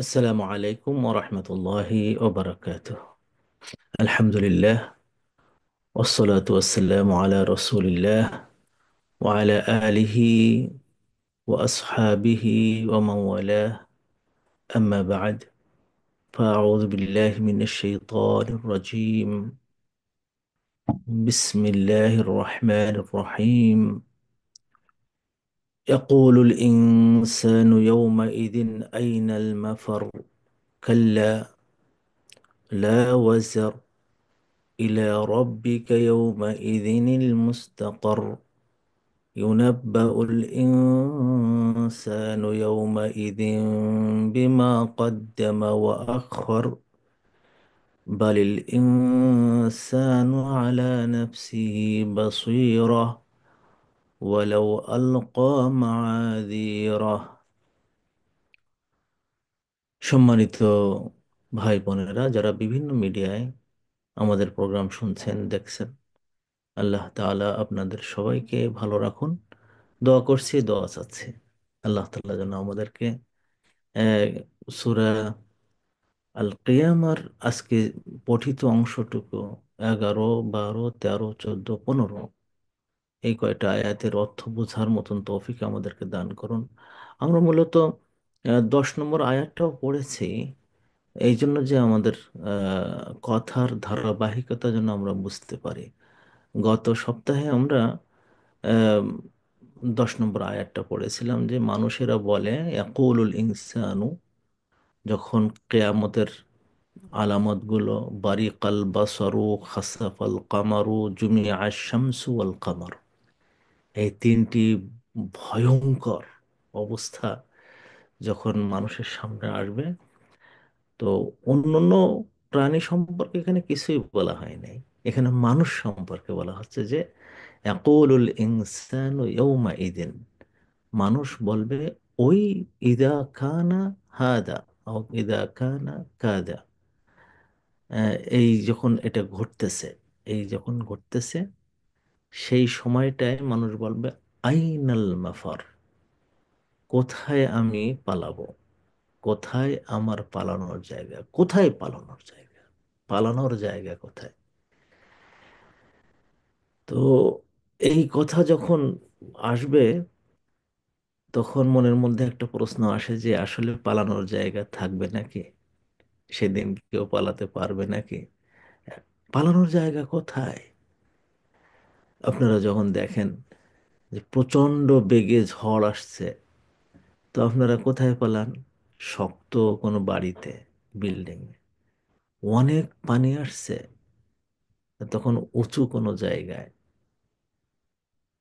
আসসালামু আলাইকুম ওরহমতুল্লাহি ওবরাকাতুহ। আলহামদুলিল্লাহ ওয়াসসালাতু ওয়াসসালামু আলা রাসূলিল্লাহ ওয়া আলা আলিহি ওয়া আসহাবিহি ওয়া মান ওয়ালাহ, আম্মা বা'দ। ফাআউযু বিল্লাহি মিনাশ শাইতানির রাজীম। বিসমিল্লাহির রহমানির রহিম। ইয়াকুলুল ইনসানু ইয়াওমাইযিন আইনাল মাফার কাল্লা লা ওয়াজার إلى ربك يومئذ المستقر ينبأ الإنسان يومئذ بما قدم وأخر بل الإنسان على نفسه بصيرة ولو ألقى معاذيره। সম্মানিত ভাই বোনেরা, যারা বিভিন্ন মিডিয়ায় আমাদের প্রোগ্রাম শুনছেন, দেখছেন, আল্লাহ তাআলা আপনাদের সবাইকে ভালো রাখুন। দোয়া করছি, দোয়া চাচ্ছি আল্লাহ তাআলা যেন আমাদেরকে সূরা আল কিয়ামার আজকে পঠিত অংশটুকু 11, 12, 13, 14, 15 এই কয়টা আয়াতের অর্থ বোঝার মতন তৌফিক আমাদেরকে দান করুন। আমরা মূলত 10 নম্বর আয়াতটাও পড়েছি এই জন্য যে আমাদের কথার ধারাবাহিকতা যেন আমরা বুঝতে পারি। গত সপ্তাহে আমরা আহ, 10 নম্বর আয়াতটা পড়েছিলাম যে মানুষেরা বলে ইয়াকুলুল ইনসানু, যখন কেয়ামতের আলামতগুলো বারিকাল বাসারু খাসাফাল কামারু জুমিআ শামসু ওয়াল কামার, এই তিনটি ভয়ঙ্কর অবস্থা যখন মানুষের সামনে আসবে, তো অন্যান্য প্রাণী সম্পর্কে এখানে কিছুই বলা হয় নাই। এখানে মানুষ সম্পর্কে বলা হচ্ছে যে ইয়াকুলুল ইনসানু ইয়াউমাইদিন, মানুষ বলবে ওই, ইদা কানা হাদা ও ইদা কানা কাদা, এই যখন এটা ঘটতেছে, এই যখন ঘটতেছে সেই সময়টায় মানুষ বলবে আইনাল মাফার, কোথায় আমি পালাবো, কোথায় আমার পালানোর জায়গা, কোথায় পালানোর জায়গা, পালানোর জায়গা কোথায়। তো এই কথা যখন আসবে, তখন মনের মধ্যে একটা প্রশ্ন আসে যে আসলে পালানোর জায়গা থাকবে নাকি, সেদিন কেউ পালাতে পারবে নাকি, পালানোর জায়গা কোথায়। আপনারা যখন দেখেন যে প্রচন্ড বেগে ঝড় আসছে, তো আপনারা কোথায় পালান? শক্ত কোনো বাড়িতে, বিল্ডিং। অনেক পানি আসছে, তখন উঁচু কোনো জায়গায়।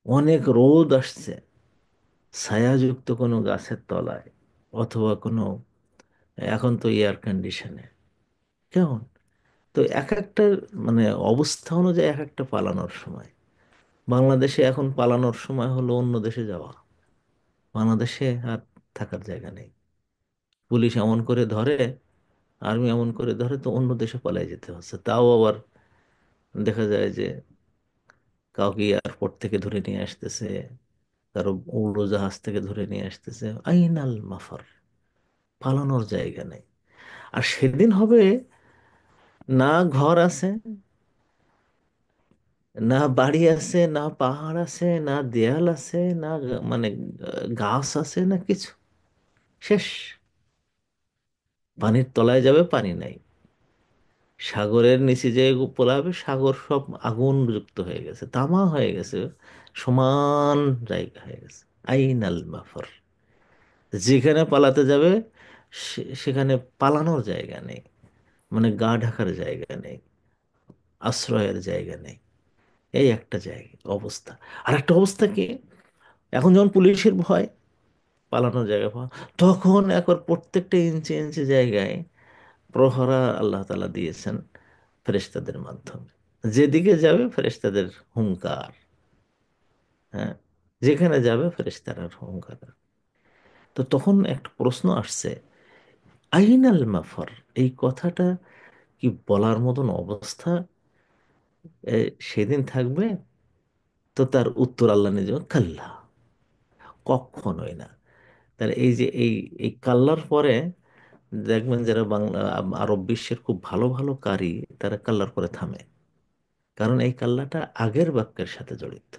অনেক রোদ আসছে, ছায়াযুক্ত কোনো গাছের তলায়, অথবা কোনো, এখন তো এয়ার কন্ডিশনে। কেমন? তো এক একটা মানে অবস্থা অনুযায়ী এক একটা পালানোর সময়। বাংলাদেশে এখন পালানোর সময় হলো অন্য দেশে যাওয়া। বাংলাদেশে আর থাকার জায়গা নেই। পুলিশ এমন করে ধরে, আর্মি এমন করে ধরে, তো অন্য দেশে পালিয়ে যেতে হচ্ছে। তাও আবার দেখা যায় যে কাউকে এয়ারপোর্ট থেকে ধরে নিয়ে আসতেছে, কারো উড়োজাহাজ থেকে ধরে নিয়ে আসতেছে। আইনাল মাফার, পালানোর জায়গা নেই। আর সেদিন হবে না ঘর আছে, না বাড়ি আছে, না পাহাড় আছে, না দেয়াল আছে, না মানে গাছ আছে, না কিছু। শেষ। পানির তলায় যাবে, পানি নাই। সাগরের নিচে যে পোলাবে, সাগর সব আগুন যুক্ত হয়ে গেছে, তামা হয়ে গেছে, সমান জায়গা হয়ে গেছে। আইনাল মাফার, যেখানে পালাতে যাবে সেখানে পালানোর জায়গা নেই, মানে গা ঢাকার জায়গা নেই, আশ্রয়ের জায়গা নেই। এই একটা জায়গা অবস্থা। আর একটা অবস্থা কি, এখন যেমন পুলিশের ভয়, পালানোর জায়গা পাওয়া, তখন একবার প্রত্যেকটা ইঞ্চি ইঞ্চি জায়গায় প্রহরা আল্লাহ তাআলা দিয়েছেন ফেরেশতাদের মাধ্যমে। যেদিকে যাবে ফেরেশতাদের হুঙ্কার। হ্যাঁ, যেখানে যাবে ফেরেশতার হুঙ্কার। তো তখন একটা প্রশ্ন আসছে, আইনাল মাফার, এই কথাটা কি বলার মতন অবস্থা সেদিন থাকবে? তো তার উত্তর আল্লাহ নিজে, কাল্লা, কখনোই না। তাহলে এই যে এই এই কাল্লার পরে দেখবেন যারা বাংলা আরব বিশ্বের খুব ভালো ভালো কারি, তারা কাল্লার করে থামে, কারণ এই কাল্লাটা আগের বাক্যের সাথে জড়িত।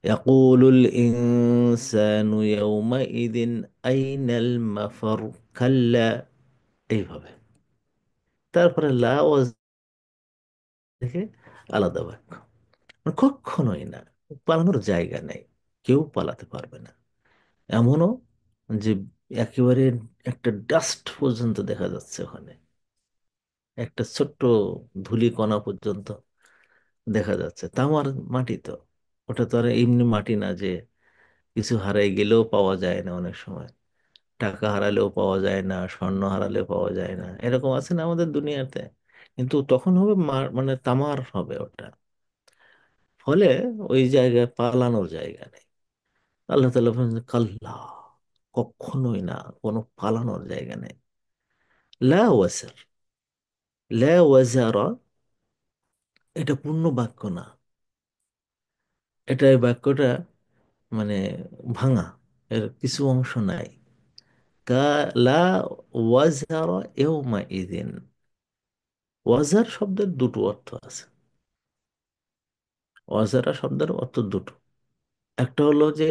ইয়াকুলুল ইনসানু ইয়াউমাইদিন আইনাল মাফার, কাল্লা, এইভাবে। তারপরে লা ওয়াজ থেকে আলাদা বাক্য, মানে কখনোই না, পালানোর জায়গা নেই, কেউ পালাতে পারবে না। এমনও যে একেবারে একটা ডাস্ট পর্যন্ত দেখা যাচ্ছে ওখানে, একটা ছোট্ট ধূলিকণা পর্যন্ত দেখা যাচ্ছে। তামার মাটি তো, ওটা তো আর এমনি মাটি না যে কিছু হারাই গেলেও পাওয়া যায় না। অনেক সময় টাকা হারালেও পাওয়া যায় না, স্বর্ণ হারালেও পাওয়া যায় না, এরকম আছে না আমাদের দুনিয়াতে। কিন্তু তখন হবে মানে তামার হবে ওটা। ফলে ওই জায়গায় পালানোর জায়গা নেই। আল্লাহ তাআলা বলেন, কাল্লা, কখনোই না, কোনো পালানোর জায়গা নেই। লা ওয়াসার, লা ওয়াজারা, এটা পূর্ণ বাক্য না, এটা এই বাক্যটা মানে ভাঙা, এর কিছু অংশ নাই। কা লা ওয়াজারা ইয়াউমা ইদিন, ওয়াজার শব্দের দুটো অর্থ আছে। ওয়াজারা শব্দের অর্থ দুটো। একটা হলো যে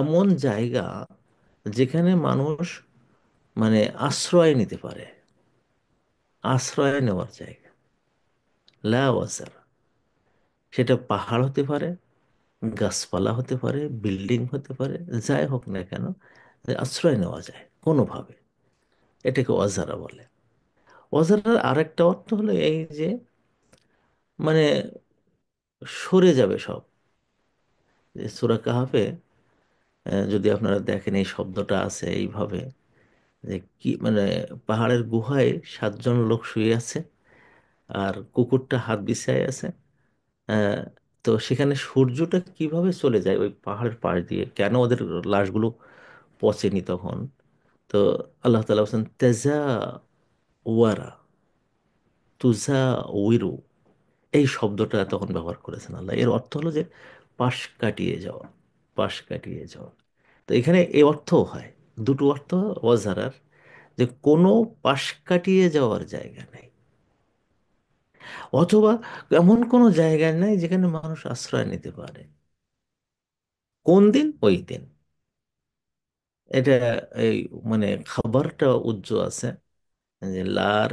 এমন জায়গা যেখানে মানুষ মানে আশ্রয় নিতে পারে, আশ্রয় নেওয়ার জায়গা, লা ওয়াজারা। সেটা পাহাড় হতে পারে, গাছপালা হতে পারে, বিল্ডিং হতে পারে, যাই হোক না কেন, যে আশ্রয় নেওয়া যায় কোনোভাবে, এটাকে অজারা বলে। অজারার আরেকটা অর্থ হলো এই যে মানে সরে যাবে সব। যে সূরা কাহাফে যদি আপনারা দেখেন, এই শব্দটা আছে এইভাবে, যে কি মানে পাহাড়ের গুহায় 7 জন লোক শুয়ে আছে, আর কুকুরটা হাত বিছায় আছে। আহ, তো সেখানে সূর্যটা কিভাবে চলে যায় ওই পাহাড়ের পাশ দিয়ে, কেন ওদের লাশগুলো পচেনি তখন? তো আল্লাহ তাআলা বলছেন তেজা ওয়ারা, তুজা উইরু, এই শব্দটা তখন ব্যবহার করেছেন আল্লাহ। এর অর্থ হলো যে পাশ কাটিয়ে যাওয়া, পাশ কাটিয়ে যাওয়া। তো এখানে এই অর্থও হয়, দুটো অর্থ ওয়াজারার, যে কোনো পাশ কাটিয়ে যাওয়ার জায়গা নেই, অথবা এমন কোনো জায়গা নেই যেখানে মানুষ আশ্রয় নিতে পারে। কোন দিন? ওই দিন। এটা এই মানে খাবারটা উজ্জ্ব আছে, যে লার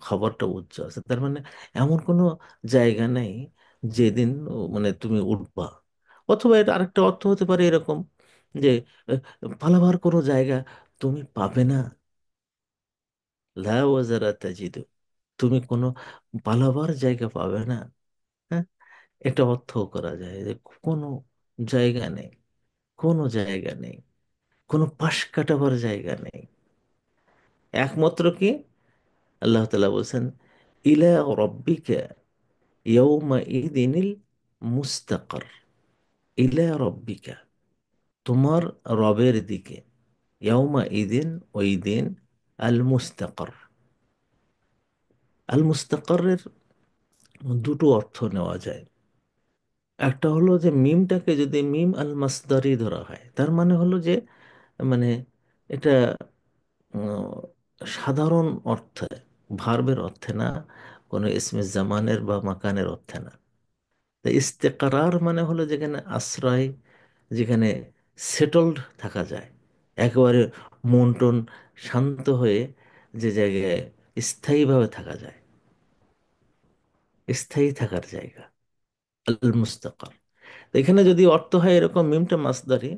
খবরটা উচ্চ আছে, তার মানে এমন কোনো জায়গা নেই যেদিন মানে তুমি উঠবা। অথবা এটা আরেকটা অর্থ হতে পারে এরকম, যে আহ, পালাবার কোনো জায়গা তুমি পাবে না, লা ওয়াজারা তাজিদু, তুমি কোনো পালাবার জায়গা পাবে না। হ্যাঁ, এটা অর্থও করা যায় যে কোনো জায়গা নেই, কোনো জায়গা নেই, কোনো পাশ কাটাবার জায়গা নেই। একমাত্র কি, আল্লাহ তাআলা বলছেন, ইলা রব্বিকা ইয়ৌমাইদিনিল মুস্তাকার, ইলা রব্বিকা, তোমার রবের দিকে, ইয়ৌমা ইদিন, ওই দিন, আল মুস্তাকার। আল মুস্তাকারের দুটো অর্থ নেওয়া যায়। একটা হলো যে মিমটাকে যদি মিম আল মাসদারি ধরা হয়, তার মানে হলো যে মানে এটা উম, সাধারণ অর্থে, ভার্বের অর্থে না, কোনো ইসমে জামানের বা মাকানের অর্থে না। তা ইস্তেকারার মানে হলো যেখানে আশ্রয়, যেখানে সেটলড থাকা যায়, একেবারে মন টন শান্ত হয়ে যে জায়গায় স্থায়ীভাবে থাকা যায়, স্থায়ী থাকার জায়গা, আল মুস্তাকার। তো এখানে যদি অর্থ হয় এরকম মিমটা মাসদারি,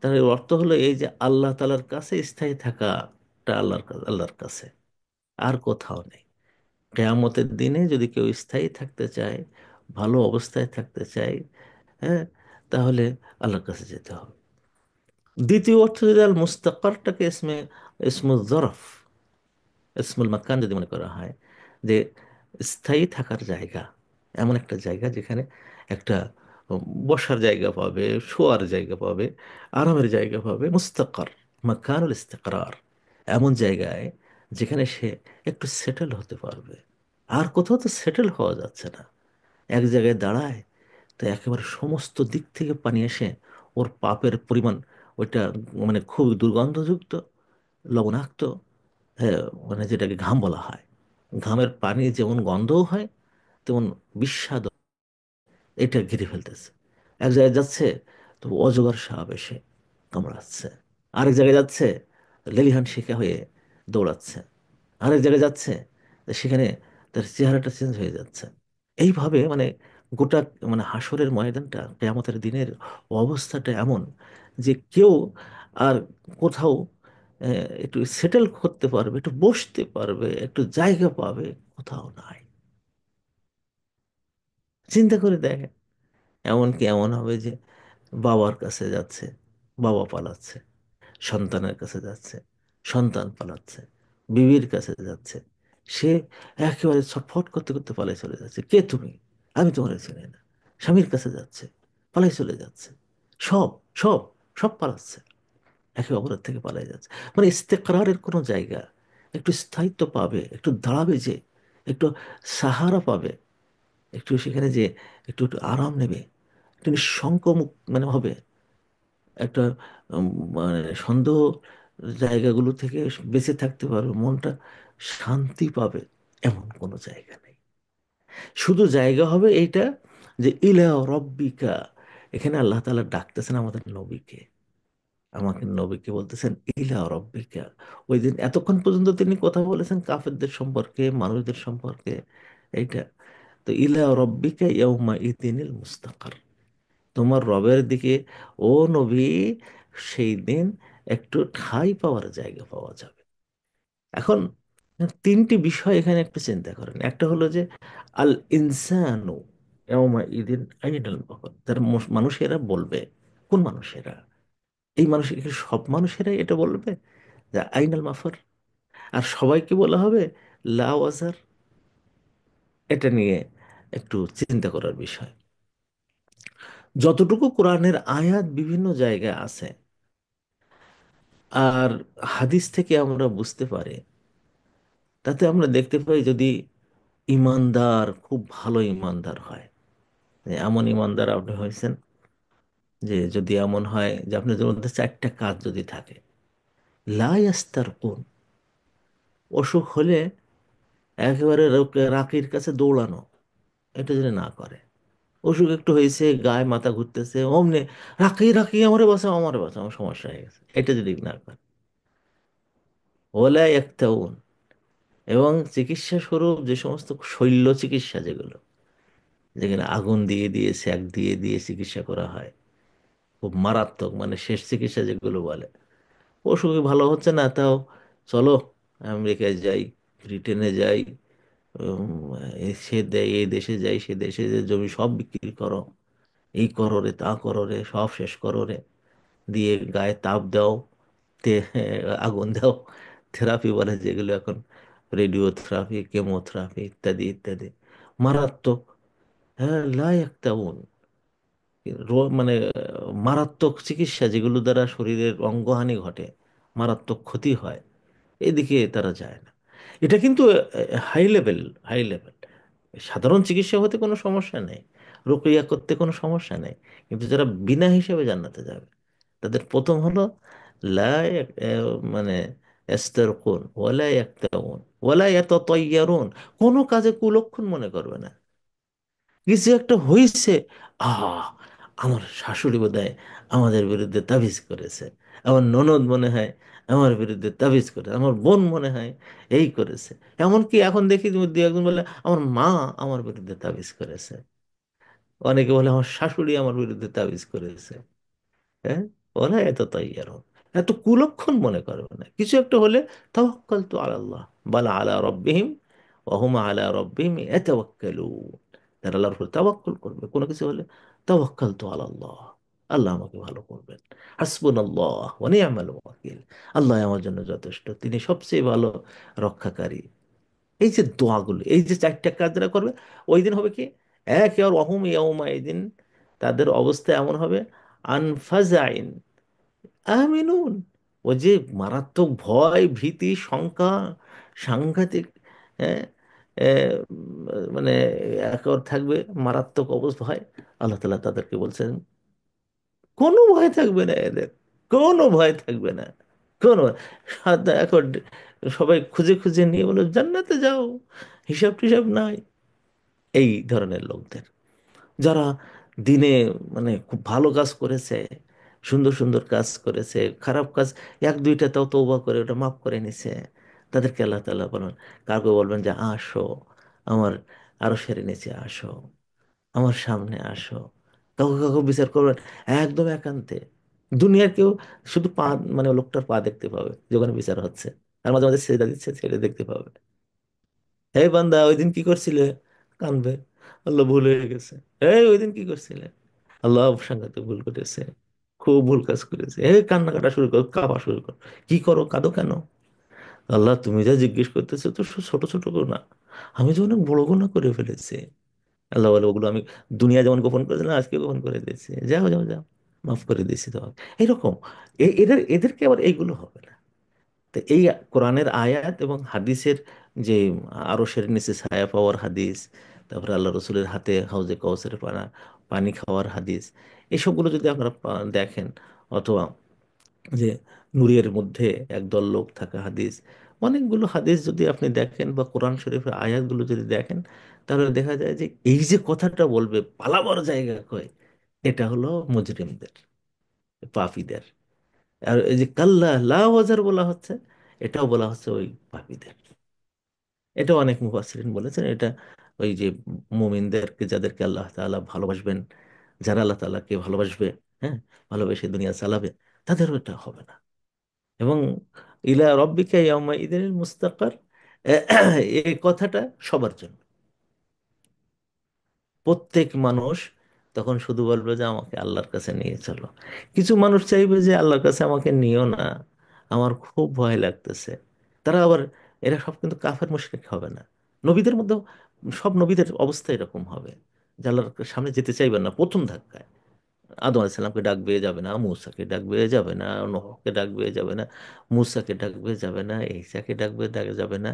তাহলে এর অর্থ হলো এই যে আল্লাহ তাআলার কাছে স্থায়ী থাকাটা, আল্লাহর কাছে, আর কোথাও নেই। কেয়ামতের দিনে যদি কেউ স্থায়ী থাকতে চায়, ভালো অবস্থায় থাকতে চায়, হ্যাঁ, তাহলে আল্লাহর কাছে যেতে হবে। দ্বিতীয় অর্থ যদি আল মুস্তাকারটাকে ইসমুল জরফ, ইসমুল মাকান যদি মনে করা হয়, যে স্থায়ী থাকার জায়গা, এমন একটা জায়গা যেখানে একটা বসার জায়গা পাবে, শোয়ার জায়গা পাবে, আরামের জায়গা পাবে, মুস্তাকার, মাকানুল ইস্তেকরার, এমন জায়গায় যেখানে সে একটু সেটেল হতে পারবে। আর কোথাও তো সেটেল হওয়া যাচ্ছে না, এক জায়গায় দাঁড়ায় তো একেবারে সমস্ত দিক থেকে পানি এসে ওর পাপের পরিমাণ, ওইটা মানে খুব দুর্গন্ধযুক্ত, লবণাক্ত, হ্যাঁ, মানে যেটাকে ঘাম বলা হয়, ঘামের পানি যেমন গন্ধও হয়, তেমন বিস্বাদ এটা ঘিরে ফেলতেছে। এক জায়গায় যাচ্ছে তো অজগর সাপ এসে কামড়াচ্ছে, আরেক জায়গায় যাচ্ছে লেলিহান শিখা হয়ে দৌড়াচ্ছে, আরেক জায়গায় যাচ্ছে সেখানে তার চেহারাটা চেঞ্জ হয়ে যাচ্ছে। এইভাবে মানে গোটা মানে হাসরের ময়দানটা, কিয়ামতের দিনের অবস্থাটা এমন যে কেউ আর কোথাও একটু সেটেল করতে পারবে, একটু বসতে পারবে, একটু জায়গা পাবে, কোথাও নাই। চিন্তা করে দেখেন, এমনকি এমন হবে যে বাবার কাছে যাচ্ছে, বাবা পালাচ্ছে, সন্তানের কাছে যাচ্ছে, সন্তান পালাচ্ছে, বিবির কাছে যাচ্ছে, সে একেবারে ছটফট করতে করতে পালিয়ে চলে যাচ্ছে, কে তুমি, আমি তোমার চিনি না। স্বামীর কাছে যাচ্ছে, পালিয়ে চলে যাচ্ছে, সব সব সব পালাচ্ছে, একে অপরের থেকে পালিয়ে যাচ্ছে। মানে ইস্তেকরারের কোনো জায়গা, একটু স্থায়িত্ব পাবে, একটু দাঁড়াবে, যে একটু সাহারা পাবে, একটু সেখানে যে একটু একটু আরাম নেবে, একটু নিঃসঙ্ক মানে হবে, একটা উম, মানে সন্দেহ জায়গাগুলো থেকে বেঁচে থাকতে পারবে, মনটা শান্তি পাবে, এমন কোনো জায়গা নেই। শুধু জায়গা হবে এইটা, যে ইলা রব্বিকা, এখানে আল্লাহ তাআলা ডাকতেছেন আমাদের নবীকে, আমাকে নবীকে বলতেছেন ইলা রব্বিকা। ওই দিন এতক্ষণ পর্যন্ত তিনি কথা বলেছেন কাফেরদের সম্পর্কে, মানুষদের সম্পর্কে, এইটা তো ইলা রব্বিকা ইয়াউমা ইদিনিল মুস্তাকার, তোমার রবের দিকে ও নবী, সেই দিন একটু ঠাঁই পাওয়ার জায়গা পাওয়া যাবে। এখন তিনটি বিষয় এখানে একটু চিন্তা করেন। একটা হলো যে আল ইনসানু ইয়াউমা ইদিন আইনাল মাফার, যারা মানুষেরা বলবে, কোন মানুষেরা, এই মানুষ কি সব মানুষেরাই এটা বলবে যে আইনাল মাফার? আর সবাইকে বলা হবে লা ওয়াজার? এটা নিয়ে একটু চিন্তা করার বিষয়। যতটুকু কোরআনের আয়াত বিভিন্ন জায়গায় আছে আর হাদিস থেকে আমরা বুঝতে পারি, তাতে আমরা দেখতে পাই যদি ইমানদার খুব ভালো ইমানদার হয়, যে এমন ইমানদার আপনি হয়েছেন, যে যদি এমন হয় যে আপনাদের মধ্যে চারটা কাজ যদি থাকে, লা ইয়াস্তারকুন, অসুখ হলে একেবারে রাকির কাছে দৌড়ানো, এটা যদি না করে, অসুখ একটু হয়েছে, গায়ে মাথা ঘুরতেছে, অমনি রাখি রাখি, আমারে বাঁচাও, আমারে বাঁচাও, আমার সমস্যা হয়ে গেছে, এটা যদি না করে, ওলা ইয়াক্তাউন, এবং চিকিৎসা স্বরূপ যে সমস্ত শৈল্য চিকিৎসা, যেগুলো, যেখানে আগুন দিয়ে দিয়ে সেক দিয়ে দিয়ে চিকিৎসা করা হয়, খুব মারাত্মক, মানে শেষ চিকিৎসা যেগুলো বলে, অসুখ ভালো হচ্ছে না, তাও চলো আমেরিকায় যাই, ব্রিটেনে যাই, সে দেয় এই দেশে যাই, সে দেশে যে জমি সব বিক্রি করো, এই করো রে, তা করো রে, সব শেষ করো রে, দিয়ে গায়ে তাপ দাও, তে আগুন দাও, থেরাপি বলে যেগুলো এখন, রেডিও থেরাপি, কেমোথেরাপি, ইত্যাদি ইত্যাদি, মারাত্মক। হ্যাঁ, লাই একটা মানে মারাত্মক চিকিৎসা, যেগুলো দ্বারা শরীরের অঙ্গহানি ঘটে, মারাত্মক ক্ষতি হয়, এদিকে তারা যায় না। এটা কিন্তু হাই লেভেল, হাই লেভেল। সাধারণ চিকিৎসা হতে কোনো সমস্যা নেই, রুকিয়া করতে কোনো সমস্যা নেই, কিন্তু যারা বিনা হিসেবে জান্নাতে যাবে, তাদের প্রথম হলো লা মানে ইস্তারকুন ওয়ালা ইয়াক্তাউন ওয়ালা ইয়াতাতায়্যারুন, কোনো কাজে কুলক্ষণ মনে করবে না। কিছু একটা হয়েছে, আহ আমার শাশুড়ি বোধহয় আমাদের বিরুদ্ধে তাবিজ করেছে, আমার ননদ মনে হয় আমার বিরুদ্ধে তাবিজ করেছে, আমার বোন মনে হয় এই করেছে, এমনকি এখন দেখি দু একজন বলে আমার মা আমার বিরুদ্ধে তাবিজ করেছে, অনেকে বলে আমার শাশুড়ি আমার বিরুদ্ধে তাবিজ করেছে। হ্যাঁ, ওরা এত তাইয়ার, এত কুলক্ষণ মনে করবে না। কিছু একটা হলে তাওয়াক্কাল তু আল্লাহ, বালা আলা রব্বিহিম ওহুম আলা রব্বিহিম ইয়াতাওয়াক্কালুন, তারা আল্লাহর উপর তাওয়াক্কুল করবে কোনো কিছু হলে। তাওয়াক্কাল তু আল্লাহ, আল্লাহ আমাকে ভালো করবেন, হাসবুনাল্লাহ ওয়া নি'মাল ওয়াকিল, আল্লাহ আমার জন্য যথেষ্ট, তিনি সবচেয়ে ভালো রক্ষাকারী। এই যে দোয়াগুলো, এই যে চারটা কাজ যারা করবে, ওই দিন হবে কি, এক আর অহুম ইয়াউমা, এই দিন তাদের অবস্থা এমন হবে, আনফাজাইন আমিনুন, ও যে মারাত্মক ভয়, ভীতি, শঙ্কা, সাংঘাতিক, হ্যাঁ, মানে একেবারে থাকবে, মারাত্মক অবস্থা হয়। আল্লাহ তাআলা তাদেরকে বলছেন কোনো ভয় থাকবে না এদের, কোনো ভয় থাকবে না, কোন এখন সবাই খুঁজে খুঁজে নিয়ে বলো জান্নাতে যাও, হিসাব টিসাব নাই। এই ধরনের লোকদের, যারা দিনে মানে খুব ভালো কাজ করেছে, সুন্দর সুন্দর কাজ করেছে, খারাপ কাজ এক দুইটা তাও তওবা করে ওটা মাফ করে নিছে, তাদেরকে আল্লাহ তাআলা বলেন, কাউকে বলবেন যে আসো আমার আরশের নিচে আসো, আমার সামনে আসো। কাউকে কাউকে বিচার করবেন একদম একান্তে। দুনিয়ার কেউ শুধু পা, মানে লোকটার পা দেখতে পাবে যেখানে বিচার হচ্ছে, আর মাঝে মাঝে ছেড়ে দিচ্ছে, ছেড়ে দেখতে পাবে। হে বান্দা ওই দিন কি করছিলে, কানবে, আল্লাহ ভুল হয়ে গেছে। এই ওই দিন কি করছিলে, আল্লাহ সাংঘাতিক ভুল করেছে, খুব ভুল কাজ করেছে, এই কান্না কাটা শুরু কর, কাঁপা শুরু কর। কি করো, কাঁদো কেন? আল্লাহ তুমি যা জিজ্ঞেস করতেছো তো ছোট ছোট গুনাহ, আমি যে অনেক বড় গুনাহ করে ফেলেছি। আল্লাহ বলে ওগুলো আমি দুনিয়া যেমন গোপন করেছিলাম আজকে গোপন করে দিয়েছি, যাও যাও যাও, মাফ করে দিয়েছি তোমাকে। এরকম এদেরকে আবার এইগুলো হবে না। তো এই কোরআনের আয়াত এবং হাদিসের যে আরশের নিচে ছায়া পাওয়ার হাদিস, তারপরে আল্লাহ রসুলের হাতে হাউজে কাউসারের পানি খাওয়ার হাদিস, এসবগুলো যদি আপনারা দেখেন, অথবা যে নূরের মধ্যে একদল লোক থাকা হাদিস, অনেকগুলো হাদিস যদি আপনি দেখেন বা কোরআন শরীফের আয়াতগুলো যদি দেখেন, তাহলে দেখা যায় যে এই যে কথাটা বলবে পালাবার জায়গা কয়, এটা হলো মুজরিমদের, পাপীদের। আর এই যে কাল্লা লা ওয়াজার বলা হচ্ছে, এটাও বলা হচ্ছে ওই পাপীদের। এটা অনেক মুফাসসিরিন বলেছেন, এটা ওই যে মুমিনদেরকে, যাদেরকে আল্লাহ তাআলা ভালোবাসবেন, যারা আল্লাহ তাআলাকে ভালোবাসবে, হ্যাঁ, ভালোবেসে দুনিয়া চালাবে, তাদেরও এটা হবে না। এবং ইলা রব্বিকা ইয়াউমা ইদিনিল মুস্তাকার, এই কথাটা সবার জন্য। প্রত্যেক মানুষ তখন শুধু বলবে যে আমাকে আল্লাহর কাছে নিয়ে চলো। কিছু মানুষ চাইবে যে আল্লাহর কাছে আমাকে নিও না, আমার খুব ভয় লাগতেছে। তারা আবার, এরা সব কিন্তু কাফের মুশরিক হবে না। নবীদের মধ্যে সব নবীদের অবস্থা এরকম হবে, যে আল্লাহর সামনে যেতে চাইবেন না প্রথম ধাক্কায়। আদম আলাইসাল্লামকে ডাক বেয়ে যাবে না, মূসাকে ডাক বেয়ে যাবে না, নহকে ডাক বেয়ে যাবে না, মূসাকে ডাক বেয়ে যাবে না, ঈসাকে ডাক বেয়ে যাবে না।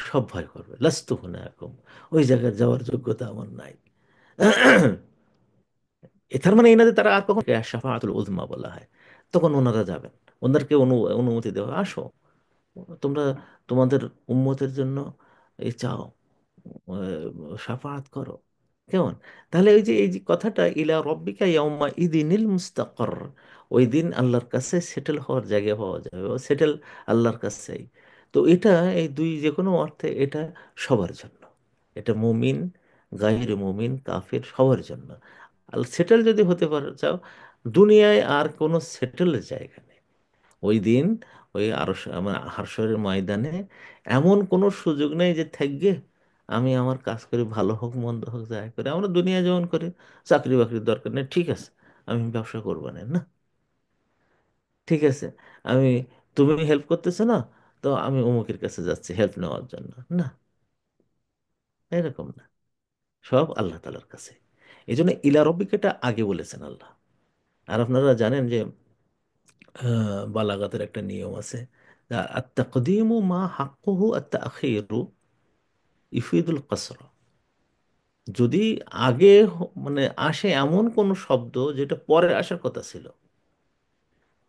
সব ভয় করবে, লাস্তু হুনা এরকম, ওই জায়গায় যাওয়ার যোগ্যতা আমার নাই। তার মানে এই না যে তারা আর কখন শাফাআতুল উযমা বলা হয়, তখন ওনারা যাবেন, ওনাদেরকে অনুমতি দেওয়া, আসো তোমরা তোমাদের উম্মতের জন্য এই চাও, সাফাআত করো। কেমন? তাহলে ওই যে এই যে কথাটা ইলা রব্বিকা ইয়াউমা ইদিনিল মুস্তাকর, ওই দিন আল্লাহর কাছে সেটেল হওয়ার জায়গা পাওয়া যাবে, সেটেল আল্লাহর কাছেই। তো এটা এই দুই যে কোনো অর্থে এটা সবার জন্য, এটা মুমিন, গায়র মুমিন, কাফির, সবার জন্য। আর সেটেল যদি হতে পারে চাও, দুনিয়ায় আর কোনো সেটেলের জায়গা নেই ওই দিন। ওই আরশ মানে হাশরের ময়দানে এমন কোনো সুযোগ নেই যে থাকবে আমি আমার কাজ করি, ভালো হোক মন্দ হোক যাই করে, আমরা দুনিয়া যেমন করি, চাকরি বাকরির দরকার নেই, ঠিক আছে আমি ব্যবসা করবো না, না, ঠিক আছে আমি, তুমি হেল্প করতেছো না, তো আমি অমুকের কাছে যাচ্ছি হেল্প নেওয়ার জন্য, না, এরকম না। সব আল্লাহ তালার কাছে। এই জন্য ইলা রব্বিকাটা আগে বলেছেন আল্লাহ। আর আপনারা জানেন যে বালাগাতের একটা নিয়ম আছে, আত্তাকদিমু মা হাক্কুহু আত্তাখিরু ইফিদুল কাসরা। যদি আগে মানে আসে এমন কোন শব্দ যেটা পরে আসার কথা ছিল,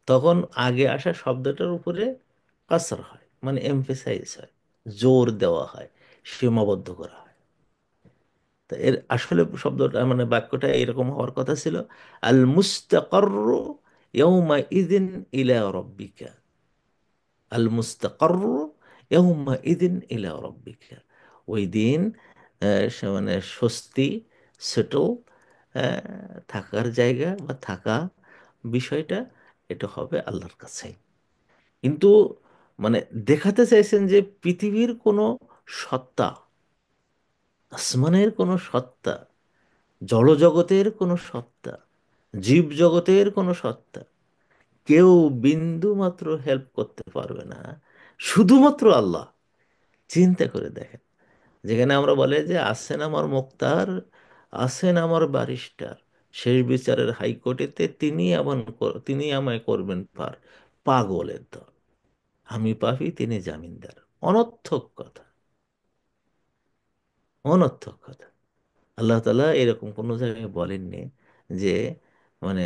তখন আগে আসা শব্দটার উপরে কাসর হয়, মানে এমফেসাইজ হয়, জোর দেওয়া হয়, সীমাবদ্ধ করা হয়। তা এর আসলে শব্দটা মানে বাক্যটা এরকম হওয়ার কথা ছিল, আল মুস্তাকাররু ইয়াউমা ইযিন ইলা রাব্বিকা, আল মুস্তাকাররু ইয়াউমা ইযিন ইলা রাব্বিকা। ওই দিন মানে স্বস্তি, সেটল, থাকার জায়গা বা থাকা বিষয়টা, এটা হবে আল্লাহর কাছে। কিন্তু মানে দেখাতে চাইছেন যে পৃথিবীর কোনো সত্তা, আসমানের কোনো সত্তা, জড়জগতের কোনো সত্তা, জীব জগতের কোনো সত্তা, কেউ বিন্দু মাত্র হেল্প করতে পারবে না, শুধুমাত্র আল্লাহ। চিন্তা করে দেখেন, যেখানে আমরা বলে যে আছেন আমার মুক্তার, আছেন আমার ব্যারিস্টার, শেষ বিচারের হাইকোর্টেতে তিনি আমায় করবেন পার, পাগলের দল, আমি পাপী তিনি জামিনদার। অনর্থক কথা, অনর্থক কথা। আল্লাহ তাআলা এরকম কোনো জায়গায় বলেননি যে মানে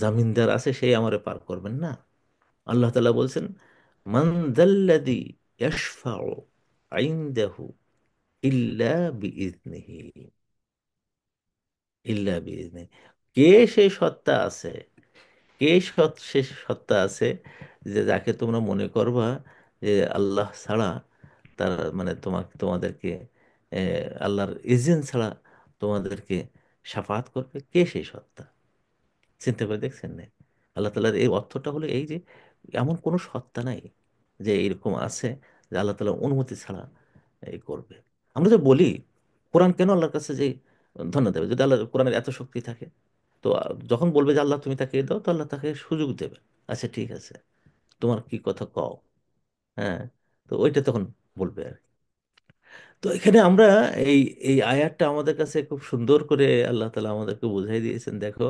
জামিনদার আছে সেই আমারে পার করবেন না। আল্লাহ তাআলা বলছেন, মান যাল্লাযী ইয়াশফাউ ইনদাহু ইল্লা বিইজনিহি, ইল্লা বিইজনিহি। কে সেই সত্তা আছে, কে সে সত্তা আছে যে যাকে তোমরা মনে করবা যে আল্লাহ ছাড়া, তার মানে তোমাদেরকে আল্লাহর ইজেন ছাড়া তোমাদেরকে শাফাত করবে, কে সেই সত্তা? চিন্তা করে দেখছেন না? আল্লাহ তাআলার এই অর্থটা হলো এই যে এমন কোনো সত্তা নাই যে এরকম আছে যে আল্লাহ তাআলার অনুমতি ছাড়া এই করবে। আমরা যে বলি কোরআন কেন আল্লাহর কাছে যে ধন্যবাদ দেবে, যদি আল্লাহ কোরআনের এত শক্তি থাকে, তো যখন বলবে যে আল্লাহ তুমি তাকে এ দাও, তো আল্লাহ তাকে সুযোগ দেবে। আচ্ছা ঠিক আছে, তোমার কি কথা কও। হ্যাঁ, তো ওইটা তখন বলবে আর কি। তো এখানে আমরা এই এই আয়াতটা আমাদের কাছে খুব সুন্দর করে আল্লাহ তালা আমাদেরকে বুঝাই দিয়েছেন, দেখো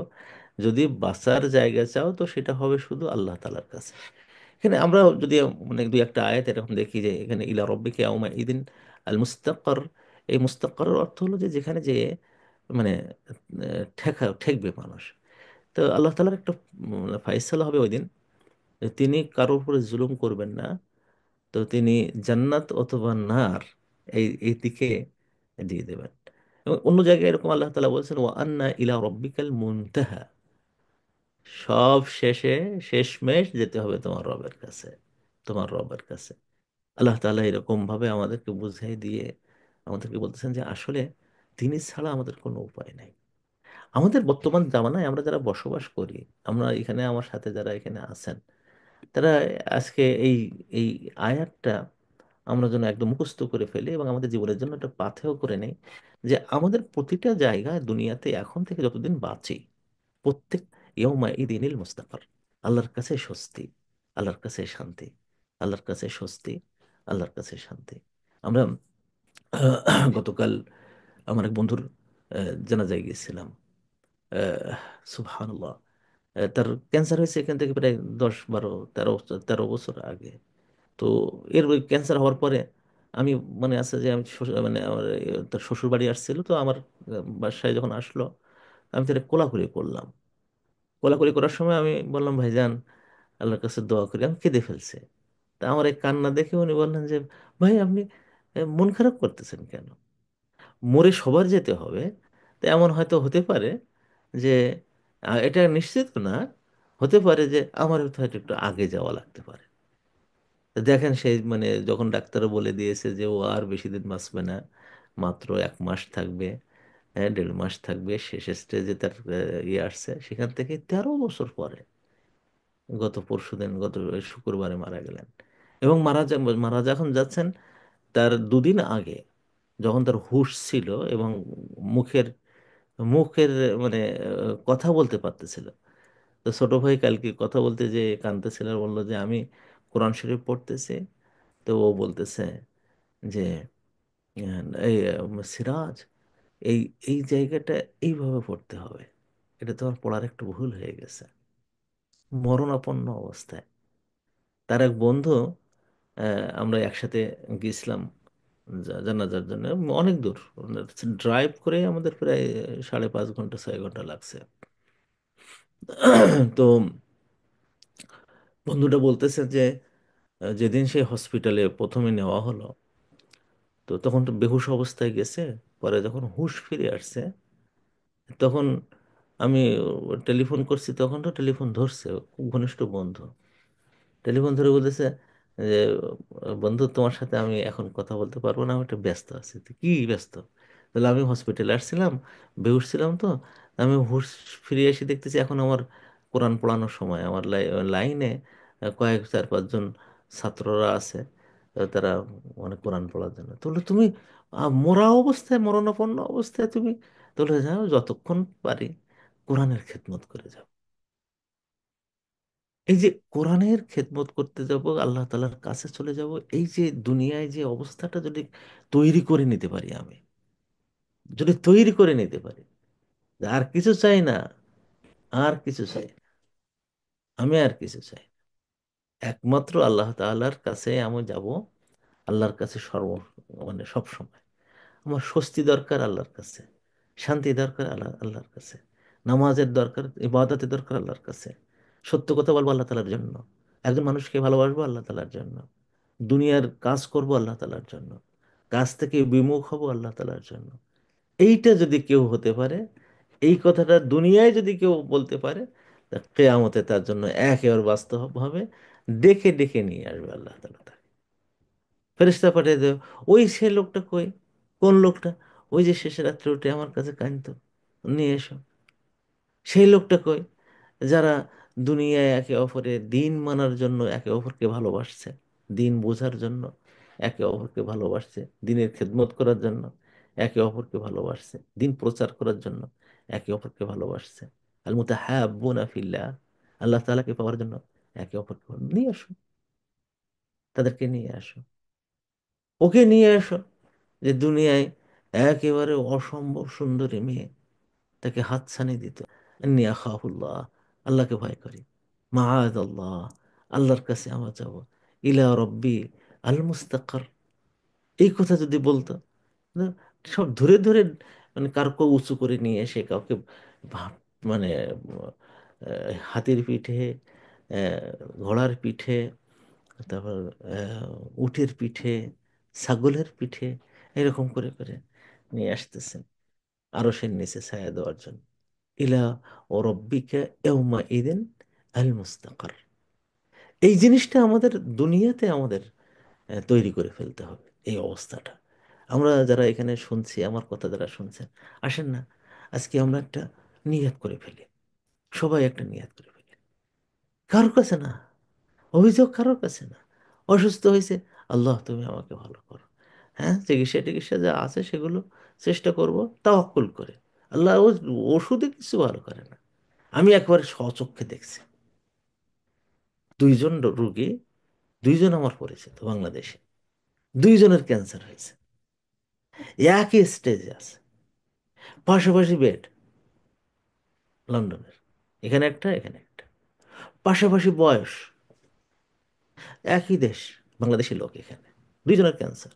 যদি বাঁচার জায়গা চাও তো সেটা হবে শুধু আল্লাহ তালার কাছে। এখানে আমরা যদি মানে দুই একটা আয়াত এরকম দেখি যে এখানে ইলা রব্বিকা ইয়াউমা ইদিন আল মুস্তাকার, এই মুস্তাকারের অর্থ হলো যে যেখানে যে মানে ঠেকবে মানুষ। তো আল্লাহ তালার একটা ফায়সালা হবে ওই দিন, যে তিনি কারোর উপরে জুলুম করবেন না। তো তিনি জান্নাত অথবা নার এই দিকে দিয়ে দেবেন। এবং অন্য জায়গায় এরকম আল্লাহ তাআলা বলছেন, ওয়া আন্না ইলা রব্বিকাল মুনতাহা, সব শেষে শেষমেশ যেতে হবে তোমার রবের কাছে, তোমার রবের কাছে। আল্লাহ তাআলা এরকম ভাবে আমাদেরকে বুঝাই দিয়ে আমাদেরকে বলতেছেন যে আসলে তিনি ছাড়া আমাদের কোনো উপায় নাই। আমাদের বর্তমান জামানায় আমরা যারা বসবাস করি, আমরা এখানে আমার সাথে যারা এখানে আছেন, তারা আজকে এই এই আয়াতটা আমরা যেন একদম মুখস্থ করে ফেলি এবং আমাদের জীবনের জন্য একটা পাথেয় করে নেই, যে আমাদের প্রতিটা জায়গায় দুনিয়াতে এখন থেকে যতদিন বাঁচি, প্রত্যেক ইয়ৌমা ইদিনিল মুস্তাকার, আল্লাহর কাছে স্বস্তি, আল্লাহর কাছে শান্তি, আল্লাহর কাছে স্বস্তি, আল্লাহর কাছে শান্তি। আমরা গতকাল আমার এক বন্ধুর জানাজায় গিয়েছিলাম। সুবহানাল্লাহ। তার ক্যান্সার হয়েছে এখান থেকে প্রায় 10 12 13 13 বছর আগে। তো এর ওই ক্যান্সার হওয়ার পরে আমি মানে আছে যে আমি মানে আমার তার শ্বশুর বাড়ি আসছিল, তো আমার বাসায় যখন আসলো, আমি তাকে কোলাকুলি করলাম। কোলাকুলি করার সময় আমি বললাম, ভাইজান আল্লাহর কাছে দোয়া করি, আমি কেঁদে ফেলছে। তা আমার এই কান্না দেখে উনি বললেন যে, ভাই আপনি মন খারাপ করতেছেন কেন? মরে সবার যেতে হবে, তো এমন হয়তো হতে পারে যে এটা নিশ্চিত না, হতে পারে যে আমার হয়তো একটু আগে যাওয়া লাগতে পারে। তো দেখেন সেই মানে যখন ডাক্তারও বলে দিয়েছে যে ও আর বেশি দিন বাঁচবে না, মাত্র 1 মাস থাকবে, হ্যাঁ 1.5 মাস থাকবে, শেষ স্টেজে তার ইয়ে আসছে, সেখান থেকে 13 বছর পরে গত পরশুদিন, গত শুক্রবারে মারা গেলেন। এবং মারা যখন যাচ্ছেন, তার 2 দিন আগে যখন তার হুঁশ ছিল এবং মুখের মুখের মানে কথা বলতে পারতেছিল, তো ছোট ভাই কালকে কথা বলতে যে কাঁদতেছিল আর বললো যে আমি কোরআন শরীফ পড়তেছি। তো ও বলতেছে যে এই সিরাজ, এই এই জায়গাটা এইভাবে পড়তে হবে, এটা তোমার পড়ার একটু ভুল হয়ে গেছে। মরণাপন্ন অবস্থায় তার এক বন্ধু, আমরা একসাথে গিয়েছিলাম জানাজার জন্য, অনেক দূর ড্রাইভ করে আমাদের প্রায় 5.5 ঘন্টা 6 ঘন্টা লাগছে। তো বন্ধুটা বলতেছে যে যেদিন সে হসপিটালে প্রথমে নেওয়া হলো, তো তখন তো বেহুশ অবস্থায় গেছে, পরে যখন হুঁশ ফিরে আসছে, তখন আমি টেলিফোন করছি, তখন তো টেলিফোন ধরছে, খুব ঘনিষ্ঠ বন্ধু। টেলিফোন ধরে বলতেছে যে, বন্ধু তোমার সাথে আমি এখন কথা বলতে পারবো না, আমি একটু ব্যস্ত আছি। তো কি ব্যস্ত? তাহলে আমি হসপিটালে আসছিলাম, বেহুশ ছিলাম তো, আমি হুঁশ ফিরে এসে দেখতেছি এখন আমার কোরআন পড়ানোর সময়, আমার লাইনে কয়েক 4 5 জন ছাত্ররা আছে, তারা মানে কোরআন পড়ার জন্য। তাহলে তুমি মরা অবস্থায়, মরণাপন্ন অবস্থায় তুমি, তাহলে যাও যতক্ষণ পারি কোরআনের খেদমত করে যাও। এই যে কোরআনের খেদমত করতে যাব, আল্লাহ তালার কাছে চলে যাব, এই যে দুনিয়ায় যে অবস্থাটা যদি তৈরি করে নিতে পারি আমি, যদি তৈরি করে নিতে পারি, আর কিছু চাই না, আর কিছু চাই না, আমি আর কিছু চাই না। একমাত্র আল্লাহ তাআলার কাছে আমি যাব, আল্লাহর কাছে মানে সব সময়। আমার স্বস্তি দরকার আল্লাহর কাছে, শান্তি দরকার আল্লাহর কাছে, নামাজের দরকার, ইবাদতের দরকার আল্লাহর কাছে, সত্য কথা বলবো আল্লাহ তাআলার জন্য, একজন মানুষকে ভালোবাসবো আল্লাহ তাআলার জন্য, দুনিয়ার কাজ করব আল্লাহ তাআলার জন্য, কাজ থেকে বিমুখ হব আল্লাহ তাআলার জন্য। এইটা যদি কেউ হতে পারে, এই কথাটা দুনিয়ায় যদি কেউ বলতে পারে, তা কেয়ামতে তার জন্য একেবারে বাস্তবভাবে ডেকে ডেকে নিয়ে আসবে আল্লাহ তাআলা তাকে। ফেরেশতা পাঠিয়ে দেবে, ওই সে লোকটা কই? কোন লোকটা? ওই যে শেষে রাত্রে উঠে আমার কাছে কাঁদতো, নিয়ে এসো। সেই লোকটা কই, যারা দুনিয়ায় একে অপরের দিন মানার জন্য একে অপরকে ভালোবাসছে, দিন বোঝার জন্য একে অপরকে ভালোবাসছে, দিনের খেদমত করার জন্য একে অপরকে ভালোবাসছে, দিন প্রচার করার জন্য একে অপরকে ভালোবাসছে। আল মুতাহাব্বুনা ফিল্লাহ, আল্লাহ তাআলাকে পাওয়ার জন্য একে অপরকে নিয়ে আসো, তাদেরকে নিয়ে আসো, ওকে নিয়ে আসো। যে দুনিয়ায় একেবারে অসম্ভব সুন্দরী মেয়ে, তাকে হাতছানি দিত, এন্নী আখাফুল্লাহ, আল্লাহকে ভয় করি, মাআদ আল্লাহ, আল্লাহর কাছে আমার যাব, ইলা রব্বি আল মুস্তাকার, এই কথা যদি বলতো, না, সব ধরে ধরে, মানে কারকে উঁচু করে নিয়ে এসে কাউকে মানে হাতির পিঠে, ঘোড়ার পিঠে, তারপর উটের পিঠে, ছাগলের পিঠে, এরকম করে করে নিয়ে আসতেছেন আরশের নিচে ছায়া দেওয়ার জন্য। ইলা ও রব্বিকা ইয়াউমা ইদিন আল মুস্তাকার। এই জিনিসটা আমাদের দুনিয়াতে আমাদের তৈরি করে ফেলতে হবে, এই অবস্থাটা। আমরা যারা এখানে শুনছি, আমার কথা যারা শুনছেন, আসেন না, আজকে আমরা একটা নিয়ত করে ফেলি, সবাই একটা নিয়ত করে ফেলি, কারোর কাছে না, অভিযোগ কারোর কাছে না। অসুস্থ হয়েছে, আল্লাহ তুমি আমাকে ভালো করো, হ্যাঁ, চিকিৎসা টিকিৎসা যা আছে সেগুলো চেষ্টা করব, তাওয়াক্কুল করে। আল্লাহ ওষুধে কিছু ভালো করে না। আমি একবার স্বচক্ষে দেখছি, দুইজন রুগী, দুইজন আমার পরিচিত বাংলাদেশে, দুইজনের ক্যান্সার হয়েছে, একই স্টেজে আছে, পাশাপাশি বেড, লন্ডনের, এখানে একটা এখানে একটা, পাশাপাশি বয়স, একই দেশ, বাংলাদেশি লোক এখানে, দুইজনের ক্যান্সার,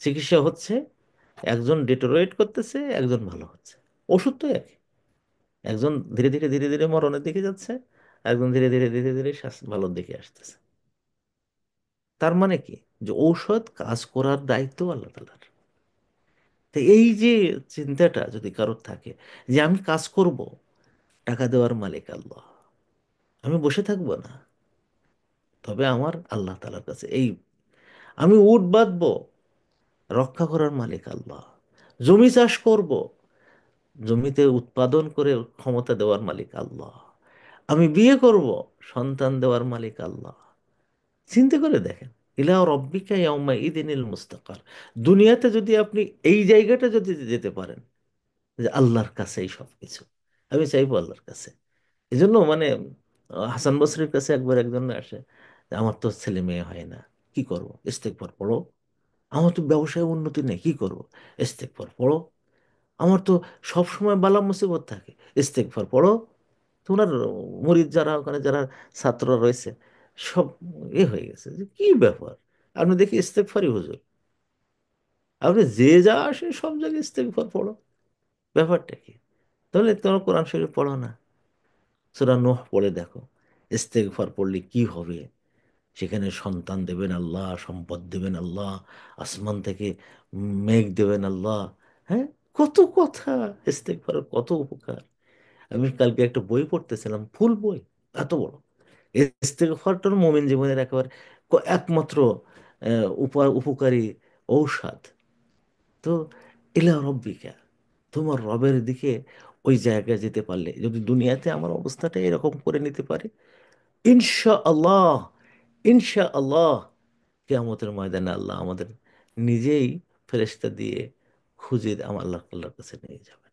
চিকিৎসা হচ্ছে, একজন ডিটোরিয়েট করতেছে, একজন ভালো হচ্ছে, ওষুধ তো একই, একজন ধীরে ধীরে ধীরে ধীরে মরণের দিকে যাচ্ছে, একজন ধীরে ধীরে ধীরে ধীরে ভালোর দিকে আসতেছে। তার মানে কি, যে ঔষধ কাজ করার দায়িত্ব আল্লাহ তাআলার। তো এই যে চিন্তাটা যদি কারোর থাকে, যে আমি কাজ করব, টাকা দেওয়ার মালিক আল্লাহ, আমি বসে থাকবো না, তবে আমার আল্লাহ তাআলার কাছে এই, আমি উট বাঁধবো, রক্ষা করার মালিক আল্লাহ, জমি চাষ করব, জমিতে উৎপাদন করে ক্ষমতা দেওয়ার মালিক আল্লাহ, আমি বিয়ে করব, সন্তান দেওয়ার মালিক আল্লাহ। চিন্তা করে দেখেন, ইলা রব্বিকা ইয়াউমা ইদিনিল মুস্তাকার। দুনিয়াতে যদি আপনি এই জায়গাটা যদি যেতে পারেন, যে আল্লাহর কাছেই সব কিছু, আমি চাইবো আল্লাহর কাছে। এই জন্য মানে হাসান বসরির কাছে একবার একজন আসে, যে আমার তো ছেলে মেয়ে হয় না, কি করব? ইস্তেগফার পড়ো। আমার তো ব্যবসায় উন্নতি নেই, কি করব? ইস্তেগফার পড়ো। আমার তো সব সময় বালা মুসিবত থাকে, ইস্তেগফার পড়ো। তো ওনার মুরিদ যারা ওখানে, যারা ছাত্ররা রয়েছে, সব হয়ে গেছে, যে কি ব্যাপার, আপনি দেখি ইস্তেগফারই হুজুর, আপনি যে যা আসে সব জায়গায় ইস্তেগফার পড়ো, ব্যাপারটা কি? তাহলে তোমার কোরআন শরীফ পড়ো না, সূরা নূহ পড়ে দেখো, ইস্তেগফার পড়লে কি হবে। সেখানে সন্তান দেবেন আল্লাহ, সম্পদ দেবেন আল্লাহ, আসমান থেকে মেঘ দেবেন আল্লাহ, হ্যাঁ, কত কথা, ইস্তেগফারের কত উপকার। আমি কালকে একটা বই পড়তেছিলাম, ফুল বই, এত বড়, ইস্তেগফারটার মুমিন জীবনের একেবারে একমাত্র উপকারী ঔষধ। তো ইলা রব্বিকা, তোমার রবের দিকে ওই জায়গায় যেতে পারলে, যদি দুনিয়াতে আমার অবস্থাটা এরকম করে নিতে পারি, ইনশা আল্লাহ, ইনশা আল্লাহ, কিয়ামতের ময়দানে আল্লাহ আমাদের নিজেই ফেরেশতা দিয়ে খুঁজে আমার আল্লাহর কাছে নিয়ে যাবেন।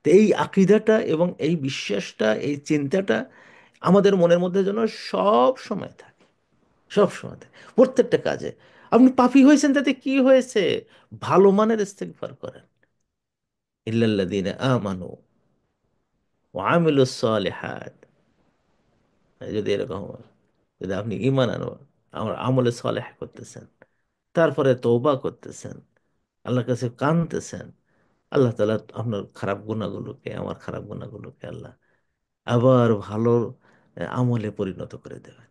তো এই আকীদাটা এবং এই বিশ্বাসটা, এই চিন্তাটা আমাদের মনের মধ্যে যেন সব সময় থাকে, সব সময় থাকে, প্রত্যেকটা কাজে। আপনি পাপী হয়েছেন, তাতে কি হয়েছে? ভালো মানের ইস্তেগফার করেন, ইল্লাল্লাযীনা আমানু ওয়া আমিলুস সালিহাত। যদি এরকম হয়, যদি আপনি ঈমান আনো, আমার আমলে সালেহ করতেছেন, তারপরে তওবা করতেছেন, আল্লাহর কাছে কাঁদতেছেন, আল্লাহ তাআলা আপনার খারাপ গুনাহগুলোকে, আমার খারাপ গুনাহগুলোকে আল্লাহ আবার ভালো আমলে পরিণত করে দেবেন।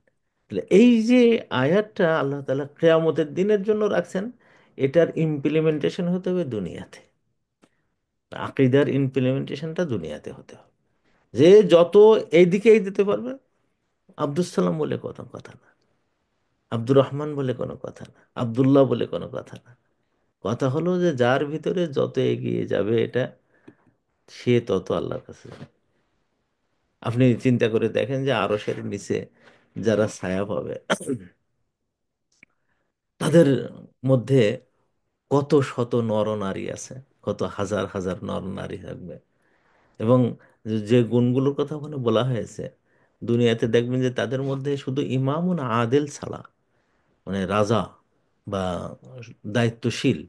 তাহলে এই যে আয়াতটা আল্লাহ তাআলা কিয়ামতের দিনের জন্য রাখছেন, এটার ইমপ্লিমেন্টেশন হতে হবে দুনিয়াতে। আকীদার ইমপ্লিমেন্টেশনটা দুনিয়াতে হতে হবে। যে যত এইদিকে দিতে পারবে, আব্দুস সালাম বলে কোনো কথা না, আব্দুর রহমান বলে কোনো কথা না, আব্দুল্লাহ বলে কোনো কথা না। কথা হলো যে যার ভিতরে যত এগিয়ে যাবে এটা, সে তত আল্লাহর কাছে যাবে। আপনি চিন্তা করে দেখেন যে আরশের নিচে যারা ছায়া পাবে, তাদের মধ্যে কত শত নরনারী আছে, কত হাজার হাজার নরনারী থাকবে। এবং যে গুণগুলোর কথা ওখানে বলা হয়েছে, দুনিয়াতে দেখবেন যে তাদের মধ্যে শুধু ইমামুন আদেল ছাড়া, মানে রাজা বা দায়িত্বশীল,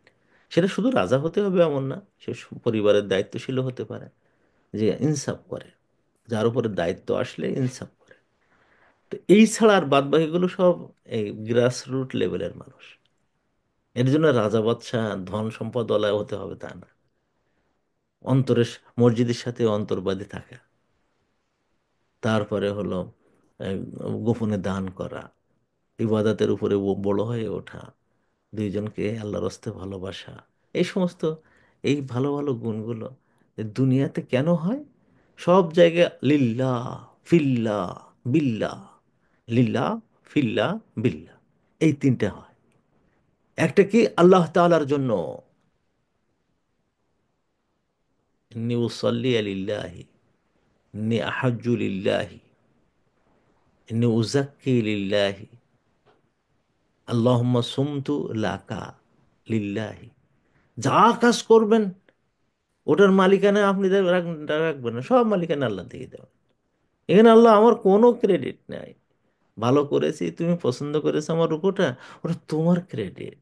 সেটা শুধু রাজা হতে হবে এমন না, সে পরিবারের দায়িত্বশীলও হতে পারে, যে ইনসাফ করে, যার উপরে দায়িত্ব আসলে ইনসাফ করে। তো এই ছাড়া আর বাদ বাকিগুলো সব এই গ্রাস রুট লেভেলের মানুষ। এর জন্য রাজা বাদশাহ ধন সম্পদওয়ালা হতে হবে তা না। অন্তরের মসজিদের সাথে অন্তর্বাদী থাকা, তারপরে হলো আহ, গোপনে দান করা, ইবাদতের উপরে বড় হয়ে ওঠা, দুইজনকে আল্লাহর রাস্তে ভালোবাসা, এই সমস্ত, এই ভালো ভালো গুণগুলো এ দুনিয়াতে কেন হয়? সব জায়গায় লিল্লাহ, ফিল্লাহ, বিল্লাহ, লিল্লাহ, ফিল্লাহ, বিল্লাহ, এই তিনটে হয়। একটা কি আল্লাহ তাআলার জন্য, ইন্নী উসাল্লি লিল্লাহি, ইন্নী আহাজ্জু লিল্লাহি, ইন্নী উজাক্কি লিল্লাহি, আল্লাহুম্মা সুমতু লাকা লিল্লাহি। যা কাজ করবেন ওটার মালিকানা আপনি রাখবেন না, সব মালিকানা আল্লাহ দিয়ে দেবেন। এখানে আল্লাহ আমার কোনো ক্রেডিট নাই। ভালো করেছি, তুমি পছন্দ করেছো আমার রুকুটা, ওটা তোমার ক্রেডিট।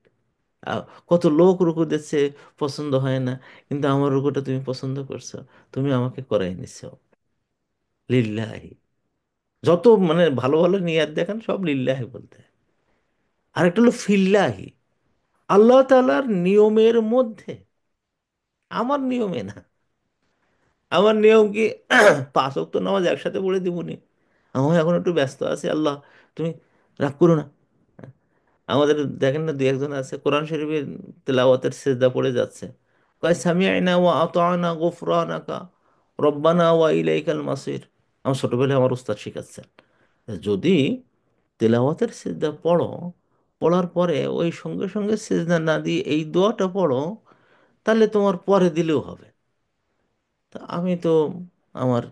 কত লোক রুকু দিচ্ছে, পছন্দ হয় না, কিন্তু আমার রুকুটা তুমি পছন্দ করছো, তুমি আমাকে করাই নিছো। লিল্লাহি। যত মানে ভালো ভালো নিয়াত দেখেন সব লিল্লাহি বলতে হয়। আরেকটা হলো ফিল্লাহি, আল্লাহ তাআলার নিয়মের মধ্যে, আমার নিয়মে না। আমার নিয়ম কি, 5 ওয়াক্ত নামাজ একসাথে পড়ে দিবনি, আমি এখন একটু ব্যস্ত আছি, আল্লাহ তুমি রাগ করো না। আমাদের দেখেন না, দুই একজন আছে কোরআন শরীফের তেলাওয়াতের সিজদা পড়ে যাচ্ছে, কয় সামিআনা ওয়া আতানা গুফরানাকা রব্বানা ওয়া ইলাইকাল মাসির। আমার ছোটবেলায় আমার উস্তাদ শিখাচ্ছেন, যদি তেলাওয়াতের সিজদা পড়ো, পড়ার পরে ওই সঙ্গে সঙ্গে সিজদা না দিয়ে এই দোয়াটা পড়ো, তাহলে তোমার পরে দিলেও হবে। তা আমি তো আমার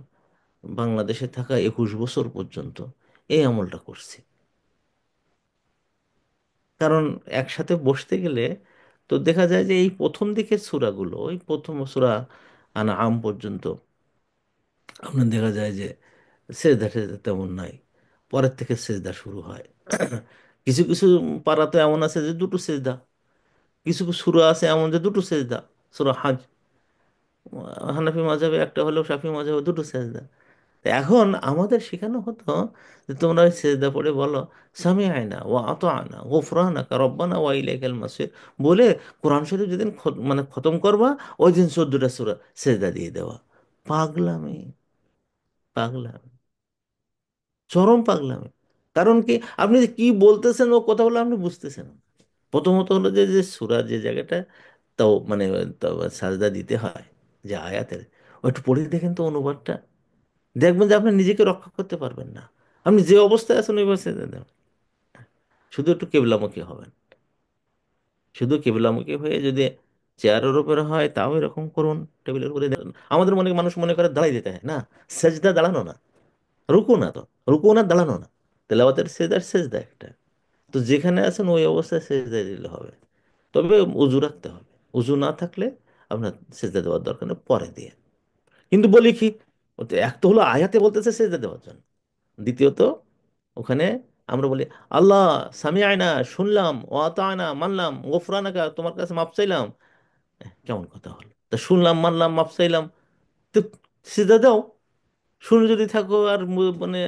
বাংলাদেশে থাকা 21 বছর পর্যন্ত এই আমলটা করছি। কারণ একসাথে বসতে গেলে তো দেখা যায় যে এই প্রথম দিকের সূরাগুলো, ওই প্রথম সূরা আম পর্যন্ত আপনার দেখা যায় যে সেজদা টেজদা তেমন নাই, পরের থেকে সেজদা শুরু হয়। কিছু কিছু পারা তো এমন আছে যে দুটো সেজদা, কিছু কিছু সূরা আছে এমন যে দুটো সেজদা। সূরা হাজ, হানাফি মাযহাবে একটা হলেও শাফি মাযহাবে দুটো সেজদা। এখন আমাদের শেখানো হতো যে তোমরা ওই সেজদা পড়ে বলো সামিআনা ওয়া আতানা গুফরানাকা রব্বানা ওয়া ইলাইকাল মাসির বলে, কোরআন শরীফ যেদিন মানে খতম করবা, ওই দিন 14টা সূরা সেজদা দিয়ে দেওয়া। পাগলামি, পাগলামি, চরম পাগলামি। কারণ কি, আপনি যে কি বলতেছেন ও কথা বলে আপনি বুঝতেছেন না। প্রথমত হলো যে যে সূরা যে জায়গাটা, তাও মানে তাও সাজদা দিতে হয়, যে আয়াতের, ওইটা পড়ে দেখেন তো অনুবাদটা, দেখবেন যে আপনি নিজেকে রক্ষা করতে পারবেন না। আপনি যে অবস্থায় আছেন ওই অবস্থায় দেন, শুধু একটু কেবলামুখী হবেন। শুধু কেবলামুখী হয়ে যদি চেয়ারের উপরে হয় তাও এরকম করুন, টেবিলের উপরে দেন। আমাদের মনে মানুষ মনে করে দাঁড়াই দিতে হয় না, সেজদা দাঁড়ানো না, রুকু না, তো রুকু না, দাঁড়ানো না, তেলাওয়াতের সেজদার সেজদা একটা। তো যেখানে আছেন ওই অবস্থায় সেজদা দিলে হবে। তবে উজু রাখতে হবে, উজু না থাকলে আপনার সেজদা দেওয়ার দরকার নেই, পরে দিয়ে। কিন্তু বলি কি, ও তো এক তো হলো আয়াতে বলতেছে সেজদা দেওয়ার জন্য, দ্বিতীয়ত ওখানে আমরা বলি আল্লাহ সামি আয়না, শুনলাম, ও আতায়না মানলাম, গোফরানাকা তোমার কাছে মাপ চাইলাম। কেমন কথা হলো, তা শুনলাম মানলাম মাপ চাইলাম, তো সিজদা দাও। শুনে যদি থাকো আর মানে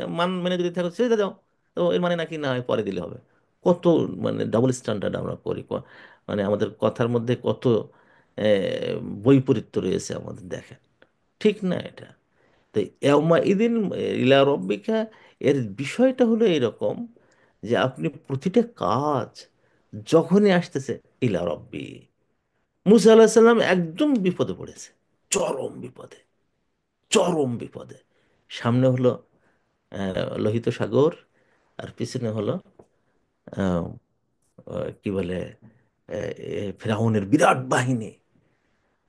মেনে যদি থাকো সিজদা দাও। তো এর মানে নাকি না হয় পরে দিলে হবে। কত মানে ডাবল স্ট্যান্ডার্ড আমরা করি, মানে আমাদের কথার মধ্যে কত বৈপরীত্য রয়েছে আমাদের, দেখেন। ঠিক না এটা? তো ইয়াউমা ইদিন ইলা রব্বিকা, এর বিষয়টা হলো এরকম, যে আপনি প্রতিটা কাজ যখনই আসতেছে ইলা রব্বি। মুসা আলাহিসাল্লাম একদম বিপদে পড়েছে, চরম বিপদে, চরম বিপদে। সামনে হলো লোহিত সাগর, আর পিছনে হলো আহ, কি বলে ফেরাউনের বিরাট বাহিনী,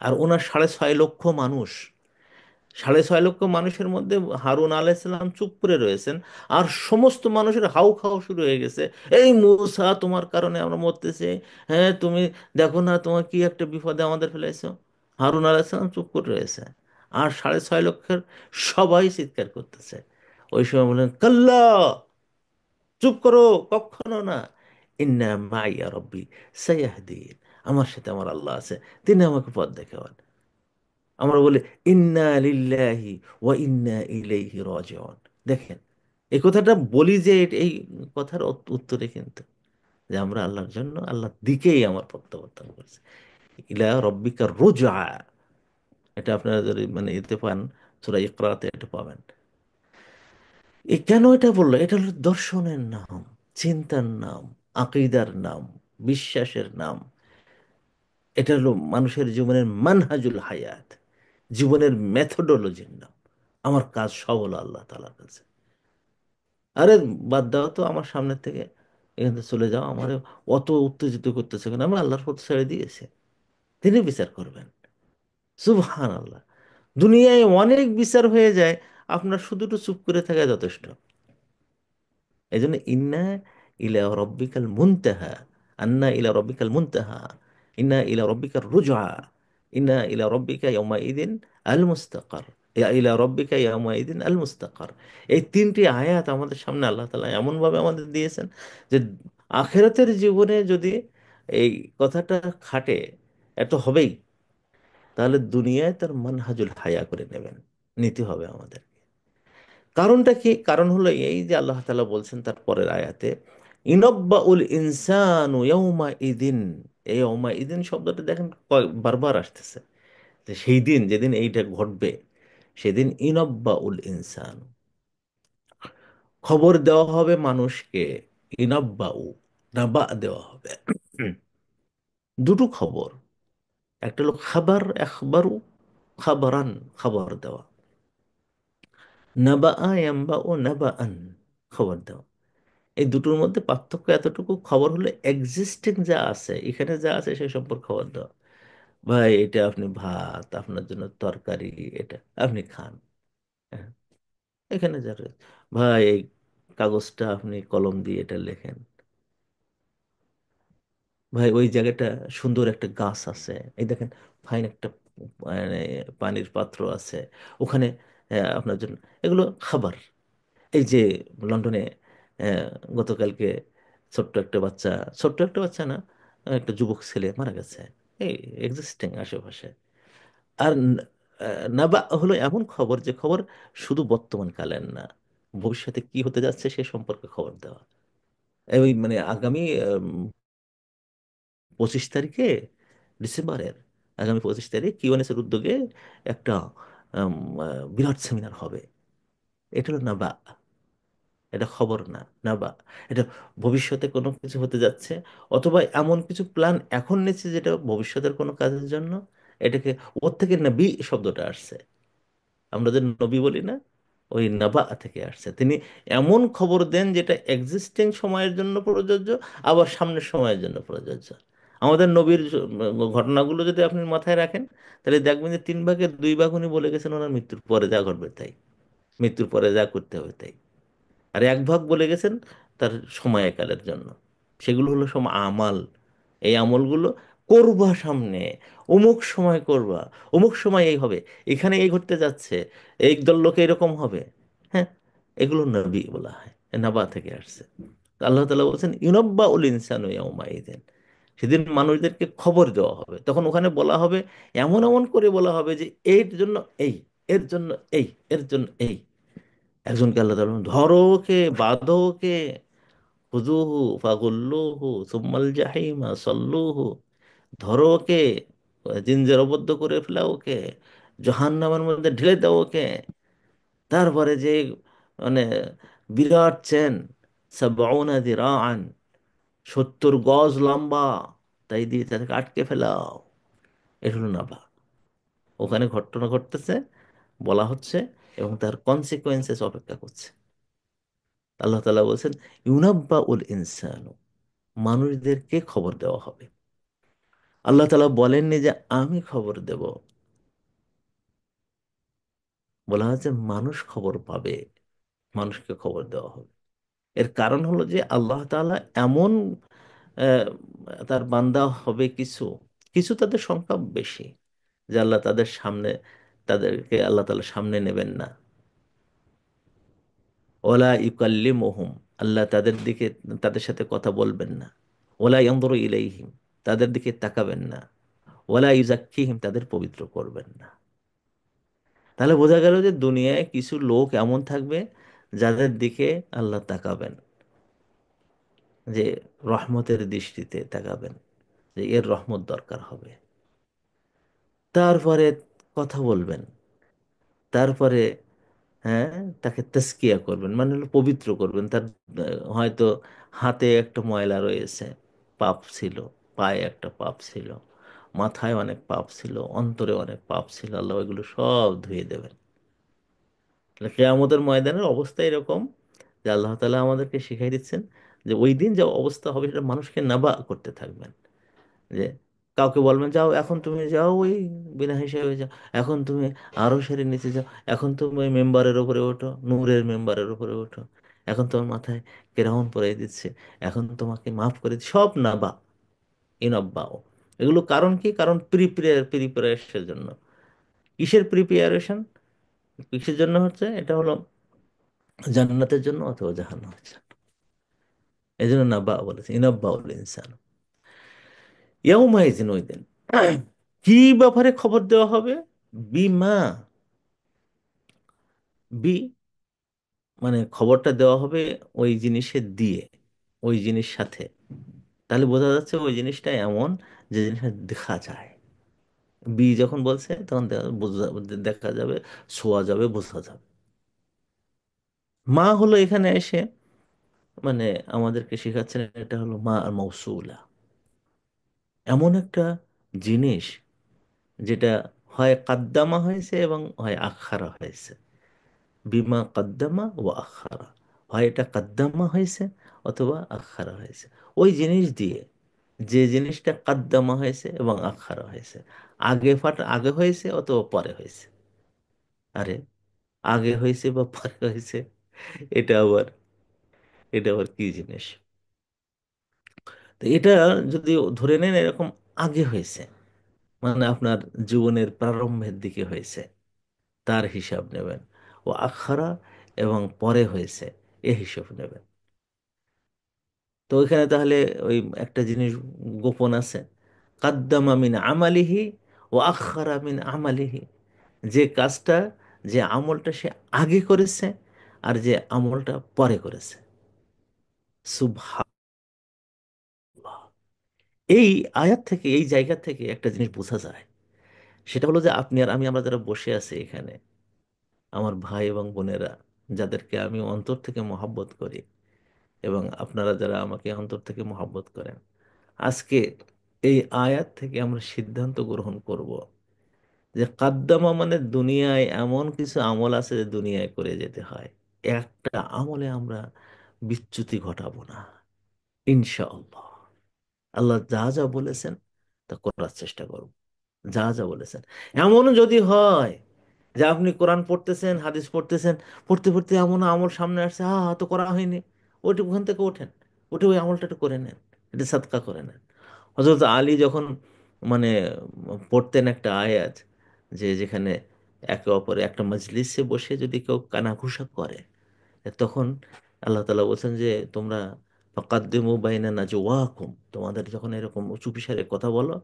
আর ওনার 6.5 লক্ষ মানুষ। 6.5 লক্ষ মানুষের মধ্যে হারুন আলাইসাল্লাম চুপ করে রয়েছেন, আর সমস্ত মানুষের হাউ খাও শুরু হয়ে গেছে। এই মূসা, তোমার কারণে আমরা মরতেছি, হ্যাঁ তুমি দেখো না তোমার কি একটা বিপদে আমাদের ফেলেছো। হারুন আলাইসাল্লাম চুপ করে রয়েছে, আর 6.5 লক্ষের সবাই চিৎকার করতেছে। ওই সময় বললেন, কাল্লা, চুপ করো, কখনো না। ইন্না মাইয়া রব্বি সাইয়াহদিন, আমার সাথে আমার আল্লাহ আছে, তিনি আমাকে পথ দেখাবেন। আমরা বলি ইন্না লিল্লাহি ওয়া ইন্না ইলাইহি রাজিউন। দেখেন, এই কথাটা বলি যে এই কথার উত্তরে কিন্তু যে আমরা আল্লাহর জন্য, আল্লাহর দিকেই আমার প্রত্যাবর্তন করছি। ইলা রব্বিকা রুজআ, এটা আপনারা যদি মানে এতে পান, সূরা ইকরাতে এটা পাবেন। কেন এটা বললো? এটা হলো দর্শনের নাম, চিন্তার নাম, আকীদার নাম, বিশ্বাসের নাম। এটা হলো মানুষের জীবনের মানহাজুল হায়াত, জীবনের মেথোডোলজির নাম। আমার কাজ সব হলো আল্লাহ তাআলার কাছে। আরে বাদ দাও তো আমার সামনে থেকে, এখান থেকে চলে যাও, আমার অত উত্তেজিত করতেছে কেন? আমি আল্লাহর পথ ছেড়ে দিয়েছি, তিনি বিচার করবেন। সুবহান আল্লাহ। দুনিয়ায় অনেক বিচার হয়ে যায়, আপনার শুধু একটু চুপ করে থাকা যথেষ্ট। এই জন্য ইন্না ইলা রব্বিকাল মুনতাহা, আন্না ইলা রব্বিকাল মুনতাহা, ইন্না ইলা রব্বিকার রুজআ, ইন্না ইলা রব্বিকা ইয়াউমা ইদিন আল মুস্তাকার, ইয়া ইলা রব্বিকা ইয়াউমা ইদিন আল মুস্তাকার। এই তিনটি আয়াত আমাদের সামনে আল্লাহ তাআলা এমনভাবে আমাদের দিয়েছেন যে আখিরাতের জীবনে যদি এই কথাটা খাটে, এত হবেই, তাহলে দুনিয়ায় তার মানহাজুল হায়া করে নেবেন, নিতে হবে আমাদের। কারণটা কি? কারণ হলো এই যে আল্লাহ তাআলা বলছেন তার পরের আয়াতে, ইনব্বাউল ইনসানু ইয়াউমা ইদিন। এই ইয়াউমা ইদিন শব্দটা দেখেন বারবার আসতেছে, যে সেই দিন যেদিন এইটা ঘটবে, সেদিন ইনব্বাউল ইনসান, খবর দেওয়া হবে মানুষকে। ইনব্বাউ, নাবা দেওয়া হবে। দুটো খবর, একটা হলো খাবার, এখবারু, খাবারান, খবর দেওয়া। নাবা ইয়াম্বাউ নাবাআন, খবর দেওয়া। এই দুটোর মধ্যে পার্থক্য এতটুকু, খবর হলো এক্সিস্টিং যা আছে, এখানে যা আছে সেই সম্পর্কে খবর দেওয়া। ভাই এটা আপনি ভাত, আপনার জন্য তরকারি, এটা আপনি খান। হ্যাঁ, এখানে যা রয়েছে, ভাই এই কাগজটা আপনি কলম দিয়ে এটা লেখেন। ভাই ওই জায়গাটা সুন্দর একটা গাছ আছে, এই দেখেন ফাইন একটা মানে পানির পাত্র আছে ওখানে, আপনার জন্য। এগুলো খাবার। এই যে লন্ডনে আহ, গতকালকে ছোট্ট একটা বাচ্চা, ছোট্ট একটা বাচ্চা না, একটা যুবক ছেলে মারা গেছে, এই এক্সিস্টিং আশেপাশে। আর নাবা হলো এমন খবর, যে খবর শুধু বর্তমান কালের না, ভবিষ্যতে কি হতে যাচ্ছে সে সম্পর্কে খবর দেওয়া। ওই মানে আগামী 25 তারিখে ডিসেম্বরের, আগামী 25 তারিখ কিউএনএস এর উদ্যোগে একটা বিরাট সেমিনার হবে। এটা হলো নাবা, এটা খবর না, না বা এটা ভবিষ্যতে কোনো কিছু হতে যাচ্ছে, অথবা এমন কিছু প্ল্যান এখন নিচ্ছে যেটা ভবিষ্যতের কোনো কাজের জন্য। এটাকে, ওর থেকে নবী শব্দটা আসছে, আমরা যে নবী বলি না, ওই নাবা থেকে আসছে। তিনি এমন খবর দেন যেটা এক্সিস্টিং সময়ের জন্য প্রযোজ্য, আবার সামনের সময়ের জন্য প্রযোজ্য। আমাদের নবীর ঘটনাগুলো যদি আপনি মাথায় রাখেন, তাহলে দেখবেন যে 3 ভাগের 2 ভাগ উনি বলে গেছেন ওনার মৃত্যুর পরে যা ঘটবে তাই, মৃত্যুর পরে যা করতে হবে তাই। আর 1 ভাগ বলে গেছেন তার সময়কালের জন্য, সেগুলো হলো সব আমাল। এই আমলগুলো করবা সামনে, অমুক সময় করবা, অমুক সময় এই হবে, এখানে এই ঘটতে যাচ্ছে, এই দল লোকে এরকম হবে। হ্যাঁ, এগুলো নবী বলা হয়, এ নাবা থেকে আসছে। আল্লাহ তাআলা বলছেন ইউনাব্বা উল ইনসানু ইয়াউমাইদিন, সেদিন মানুষদেরকে খবর দেওয়া হবে। তখন ওখানে বলা হবে, এমন এমন করে বলা হবে যে এর জন্য এই, এর জন্য এই, এর জন্য এই। একজনকে আল্লাহ তাআলা বললেন, ধরো ওকে, বাঁধো ওকে, খুযুহু ফাগুল্লুহু সুম্মাল জাহিমা সল্লুহু। ধরো ওকে, জিনজেরবদ্ধ করে ফেলাও ওকে, জাহান্নামের মধ্যে ঢেলে দাও ওকে। তারপরে যে মানে বিরাট চেন, সাবউনা যিরাআন, 70 গজ লম্বা, তাই দিয়ে তাদেরকে আটকে ফেলাও। এটা হলো নাবা। ওখানে ঘটনা ঘটতেছে, বলা হচ্ছে, এবং তার কনসিকোয়েন্সেস অপেক্ষা করছে। আল্লাহ তাআলা বলছেন, ইউনাব্বা উল ইনসানু, মানুষদেরকে খবর দেওয়া হবে। আল্লাহ তাআলা বলেননি যে আমি খবর দেব, বলা হচ্ছে মানুষ খবর পাবে, মানুষকে খবর দেওয়া হবে। এর কারণ হলো যে আল্লাহ তাআলা এমন আহ, তার বান্দা হবে কিছু, কিছু তাদের সংখ্যা বেশি, যে আল্লাহ তাদের সামনে, তাদেরকে আল্লাহ তাআলা সামনে নেবেন না। ওলা ইউকাল্লিমুহুম, আল্লাহ তাদের দিকে, তাদের সাথে কথা বলবেন না। ওলা ইয়ানজুরু ইলাইহিম, তাদের দিকে তাকাবেন না। ওলা ইউজাক্কিহিম, তাদের পবিত্র করবেন না। তাহলে বোঝা গেল যে দুনিয়ায় কিছু লোক এমন থাকবে যাদের দিকে আল্লাহ তাকাবেন, যে রহমতের দৃষ্টিতে তাকাবেন, যে এর রহমত দরকার হবে। তারপরে কথা বলবেন, তারপরে হ্যাঁ, তাকে তাজকিয়া করবেন, মানে হলো পবিত্র করবেন। তার হয়তো হাতে একটা ময়লা রয়েছে, পাপ ছিল, পায়ে একটা পাপ ছিল, মাথায় অনেক পাপ ছিল, অন্তরে অনেক পাপ ছিল, আল্লাহ এগুলো সব ধুয়ে দেবেন। তাহলে কিয়ামতের ময়দানের অবস্থা এরকম, যে আল্লাহ তাআলা আমাদেরকে শিখাই দিচ্ছেন যে ওই দিন যে অবস্থা হবে সেটা মানুষকে নাবা করতে থাকবেন। যে কাউকে বলবেন, যাও এখন তুমি যাও ওই বিনা হিসেবে যাও, এখন তুমি আরো সেরে নিচে যাও, এখন তুমি ওই মেম্বারের উপরে ওঠো, নূরের মেম্বারের উপরে ওঠো, এখন তোমার মাথায় কেরাউন পরিয়ে দিচ্ছে, এখন তোমাকে মাফ করে দিচ্ছে, সব নাবা, ইনব্বাও। এগুলো কারণ কি? কারণ প্রিপারেশনের জন্য। কিসের প্রিপারেশন? কিসের জন্য হচ্ছে? এটা হলো জান্নাতের জন্য অথবা জাহান্নামের জন্য। এই জন্য নাবা বলেছে, ইনব্বাউল ইনসান ইয়াউমাইজিন, ওই দিন। কি ব্যাপারে খবর দেওয়া হবে? বিমা, বি মানে খবরটা দেওয়া হবে ওই জিনিসের দিয়ে, ওই জিনিস সাথে। তাহলে বোঝা যাচ্ছে ওই জিনিসটা এমন যে জিনিসটা দেখা যায়। বি যখন বলছে তখন দেখা যাবে, ছোঁয়া যাবে, বোঝা যাবে। মা হলো এখানে এসে মানে আমাদেরকে শেখাচ্ছেন, এটা হলো মা আর মৌসুলা, এমন একটা জিনিস যেটা হয় কাদ্দামা হয়েছে এবং হয় আখারা হয়েছে। বিমা কাদ্দামা ও আখারা, হয় এটা কাদ্দামা হয়েছে অথবা আখারা হয়েছে। ওই জিনিস দিয়ে, যে জিনিসটা কাদ্দামা হয়েছে এবং আখারা হয়েছে, আগে হয়েছে অথবা পরে হয়েছে। আরে, আগে হয়েছে বা পরে হয়েছে, এটা আবার, এটা আবার কি জিনিস? তো এটা যদি ধরে নেন এরকম আগে হয়েছে, মানে আপনার জীবনের প্রারম্ভের দিকে হয়েছে, তার হিসাব নেবেন। ও আখারা, এবং পরে হয়েছে, এ হিসাব নেবেন। তো ওইখানে তাহলে ওই একটা জিনিস গোপন আছে, কাদ্দামা মিন আমালিহি ও আখারা মিন আমালিহি, যে কাজটা, যে আমলটা সে আগে করেছে আর যে আমলটা পরে করেছে। সুবহানাল্লাহ। এই আয়াত থেকে, এই জায়গা থেকে একটা জিনিস বোঝা যায়, সেটা হলো যে আপনি আর আমি, আমরা যারা বসে আছি এখানে, আমার ভাই এবং বোনেরা, যাদেরকে আমি অন্তর থেকে মহাব্বত করি, এবং আপনারা যারা আমাকে অন্তর থেকে মহাব্বত করেন, আজকে এই আয়াত থেকে আমরা সিদ্ধান্ত গ্রহণ করব যে কাদ্দামা মানে দুনিয়ায় এমন কিছু আমল আছে যে দুনিয়ায় করে যেতে হয়, একটা আমলে আমরা বিচ্যুতি ঘটাবো না, ইনশাআল্লাহ। আল্লাহ যা যা বলেছেন তা করার চেষ্টা করব, যা যা বলেছেন। এমন যদি হয় যে আপনি কোরআন পড়তেছেন, হাদিস পড়তেছেন, পড়তে পড়তে এমন আমল সামনে আসছে, তো করা হয়নি, ওইটা ওখান থেকে ওঠেন, উঠে ওই আমলটা একটু করে নেন, এটা সাদকা করে নেন। হযরত আলী যখন মানে পড়তেন একটা আয়াত, যে যেখানে একে অপরে একটা মজলিসে বসে যদি কেউ কানাঘুষা করে, তখন আল্লাহ তাআলা বলছেন যে তোমরা ফাকাদ্দিমু বাইনা নাজওয়াকুম, তোমাদের যখন এরকম চুপিসারে কথা বলো,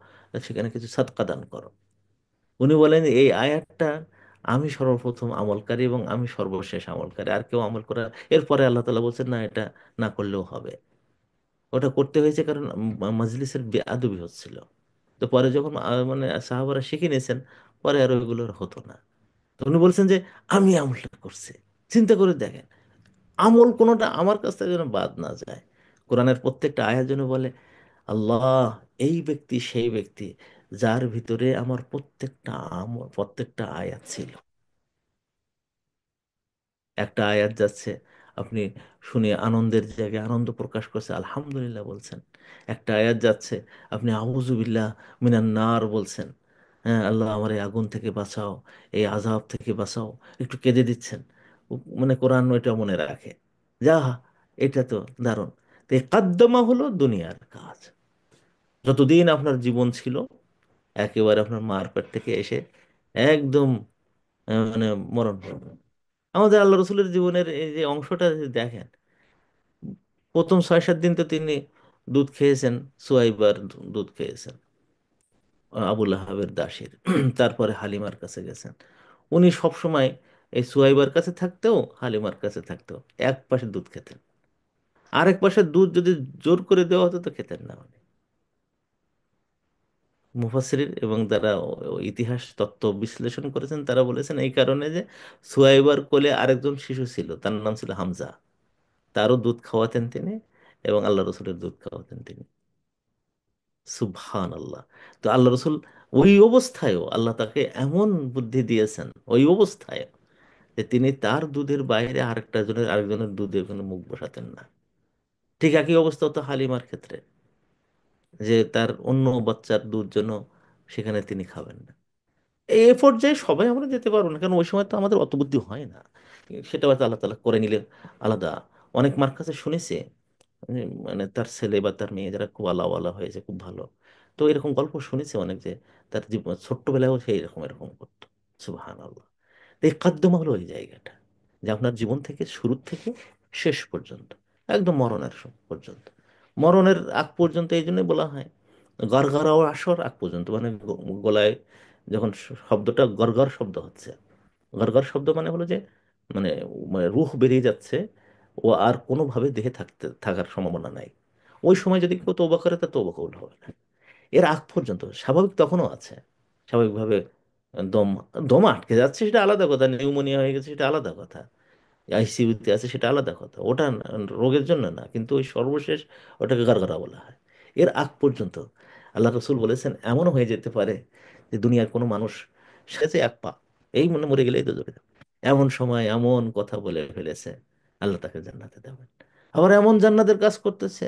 সেখানে কিছু সাদকা দান করো। উনি বলেন এই আয়াতটা আমি সর্বপ্রথম আমলকারী এবং আমি সর্বশেষ আমলকারী, আর কেউ আমল করার। এরপরে আল্লাহ তাআলা বলছেন না, এটা না করলেও হবে। ওটা করতে হয়েছে কারণ মজলিসের বেয়াদবি হচ্ছিল। তো পরে যখন মানে সাহাবারা শিখে নিয়েছেন, পরে আর ওইগুলোর হতো না। তো উনি বলছেন যে আমি আমলটা করছি, চিন্তা করে দেখেন। আমল কোনোটা আমার কাছ থেকে যেন বাদ না যায়। কোরআনের প্রত্যেকটা আয়াত যেন বলে, আল্লাহ, এই ব্যক্তি সেই ব্যক্তি যার ভিতরে আমার প্রত্যেকটা আমল, প্রত্যেকটা আয়াত ছিল। একটা আয়াত যাচ্ছে, আপনি শুনে আনন্দের জায়গায় আনন্দ প্রকাশ করছে, আলহামদুলিল্লাহ বলছেন। একটা আয়াত যাচ্ছে, আপনি আউযুবিল্লাহ মিনান নার বলছেন, হ্যাঁ আল্লাহ আমার এই আগুন থেকে বাঁচাও, এই আযাব থেকে বাঁচাও, একটু কেঁদে দিচ্ছেন। মানে কোরআন ওইটা মনে রাখে। যা, এটা তো দারুণ। তো এই কাদ্দমা হলো দুনিয়ার কাজ। যতদিন আপনার জীবন ছিল, একেবারে আপনার মার পেট থেকে এসে একদম মানে মরণ পর্যন্ত। আমাদের আল্লাহ রসুলের জীবনের এই যে অংশটা যদি দেখেন, প্রথম 6-7 দিন তো তিনি দুধ খেয়েছেন, সুয়াইবার দুধ খেয়েছেন, আবুল আহাবের দাসীর। তারপরে হালিমার কাছে গেছেন। উনি সবসময় এই সুয়াইবার কাছে থাকতেও, হালিমার কাছে থাকতেও এক পাশে দুধ খেতেন, আরেক পাশে দুধ যদি জোর করে দেওয়া হতো তো খেতেন না উনি। মুফাসসির এবং যারা ইতিহাস তত্ত্ব বিশ্লেষণ করেছেন তারা বলেছেন এই কারণে যে সুয়াইবার কোলে আরেকজন শিশু ছিল, তার নাম ছিল হামজা। তারও দুধ খাওয়াতেন তিনি, এবং আল্লাহ রসুলের দুধ খাওয়াতেন তিনি। সুবহান আল্লাহ। তো আল্লাহ রসুল ওই অবস্থায়ও আল্লাহ তাকে এমন বুদ্ধি দিয়েছেন, ওই অবস্থায়, যে তিনি তার দুধের বাইরে আরেকজনের দুধে কোনো মুখ বসাতেন না। ঠিক একই অবস্থা হতো হালিমার ক্ষেত্রে, যে তার অন্য বাচ্চার দুধ যেন সেখানে তিনি খাবেন না। এই পর্যায়ে সবাই আমরা যেতে পারবো না, কারণ ওই সময় তো আমাদের অত বুদ্ধি হয় না। সেটা হয়তো আল্লাহ তালা করে নিলে আলাদা। অনেক মার কাছে শুনেছে, মানে তার ছেলে বা তার মেয়ে যারা খুব আল্লাহওয়ালা হয়েছে, খুব ভালো, তো এরকম গল্প শুনেছে অনেক, যে তার জীবন ছোট্টবেলায়ও সেই এরকম এরকম করতো। সুবহান আল্লাহ। তো এই কাদ্দমা হলো ওই জায়গাটা, যে আপনার জীবন থেকে শুরু থেকে শেষ পর্যন্ত, একদম মরণের পর্যন্ত, মরণের আগ পর্যন্ত এই জন্যই বলা হয় গড়গড় আসর আগ পর্যন্ত, মানে গলায় যখন শব্দটা গড়গড় শব্দ হচ্ছে, গড়গড় শব্দ মানে হলো যে, মানে মানে রুহ বেরিয়ে যাচ্ছে, ও আর কোনোভাবে দেহে থাকার সম্ভাবনা নাই, ওই সময় যদি কেউ তওবা করে তা তওবা কবুল হবে না। এর আগ পর্যন্ত স্বাভাবিক তখনও আছে, স্বাভাবিকভাবে দম দম আটকে যাচ্ছে সেটা আলাদা কথা, নিউমোনিয়া হয়ে গেছে সেটা আলাদা কথা, আইসিইউতে আছে সেটা আলাদা কথা, ওটা রোগের জন্য না, কিন্তু ওই সর্বশেষ ওটাকে গারগারা বলা হয়। এর আগ পর্যন্ত আল্লাহ রসুল বলেছেন এমন হয়ে যেতে পারে যে দুনিয়ার কোনো মানুষ সেছে এক পা, এই মনে মরে গেলেই তো যাবে, এমন সময় এমন কথা বলে ফেলেছে, আল্লাহ তাকে জান্নাতে দেবেন। আবার এমন জান্নাতের কাজ করতেছে,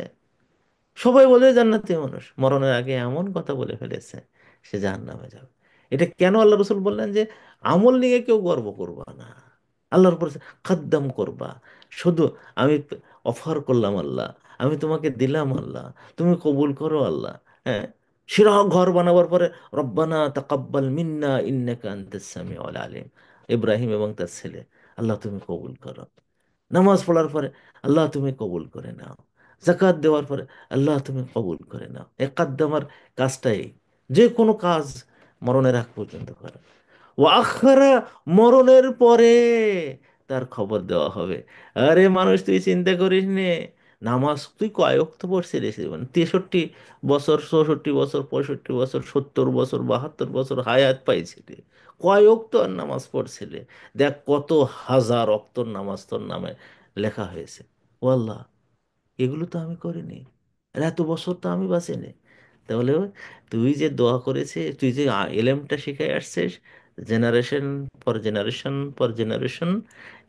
সবাই বলে জান্নাতি মানুষ, মরণের আগে এমন কথা বলে ফেলেছে সে জাহান্নামে যাবে। এটা কেন আল্লাহ রসুল বললেন যে আমল নিয়ে কেউ গর্ব করবা না, আল্লাহর উপর খাদ্দাম করবা। শুধু আমি অফার করলাম আল্লাহ, আমি তোমাকে দিলাম আল্লাহ, তুমি কবুল করো আল্লাহ। হ্যাঁ, শিরা ঘর বানাবার পরে রব্বানা তাকাব্বাল মিন্না ইন্নাকা আনতাস সামিউল আলিম, ইব্রাহিম এবং তার ছেলে, আল্লাহ তুমি কবুল করো। নামাজ পড়ার পরে আল্লাহ তুমি কবুল করে নাও। জাকাত দেওয়ার পরে আল্লাহ তুমি কবুল করে নাও। কাজটাই, যে কোনো কাজ মরণের আগ পর্যন্ত করা। ও আখারা, মরণের পরে তার খবর দেওয়া হবে। আরে মানুষ, তুই চিন্তা করিস নে, নামাজ তুই কয় ওয়াক্ত পড়ছিলিস, মানে 63 বছর, 64 বছর, 65 বছর, 70 বছর, 72 বছর হায়াত পাইছিলি, কয় ওয়াক্ত আর নামাজ পড়ছিলি? দেখ কত হাজার অক্তর নামাজ তোর নামে লেখা হয়েছে। ও আল্লাহ, এগুলো তো আমি করিনি, আর এত বছর তো আমি বাঁচিনি। তাহলে তুই যে দোয়া করেছিস, তুই যে এলেমটা শিখে আসছিস, জেনারেশন পর জেনারেশন পর জেনারেশন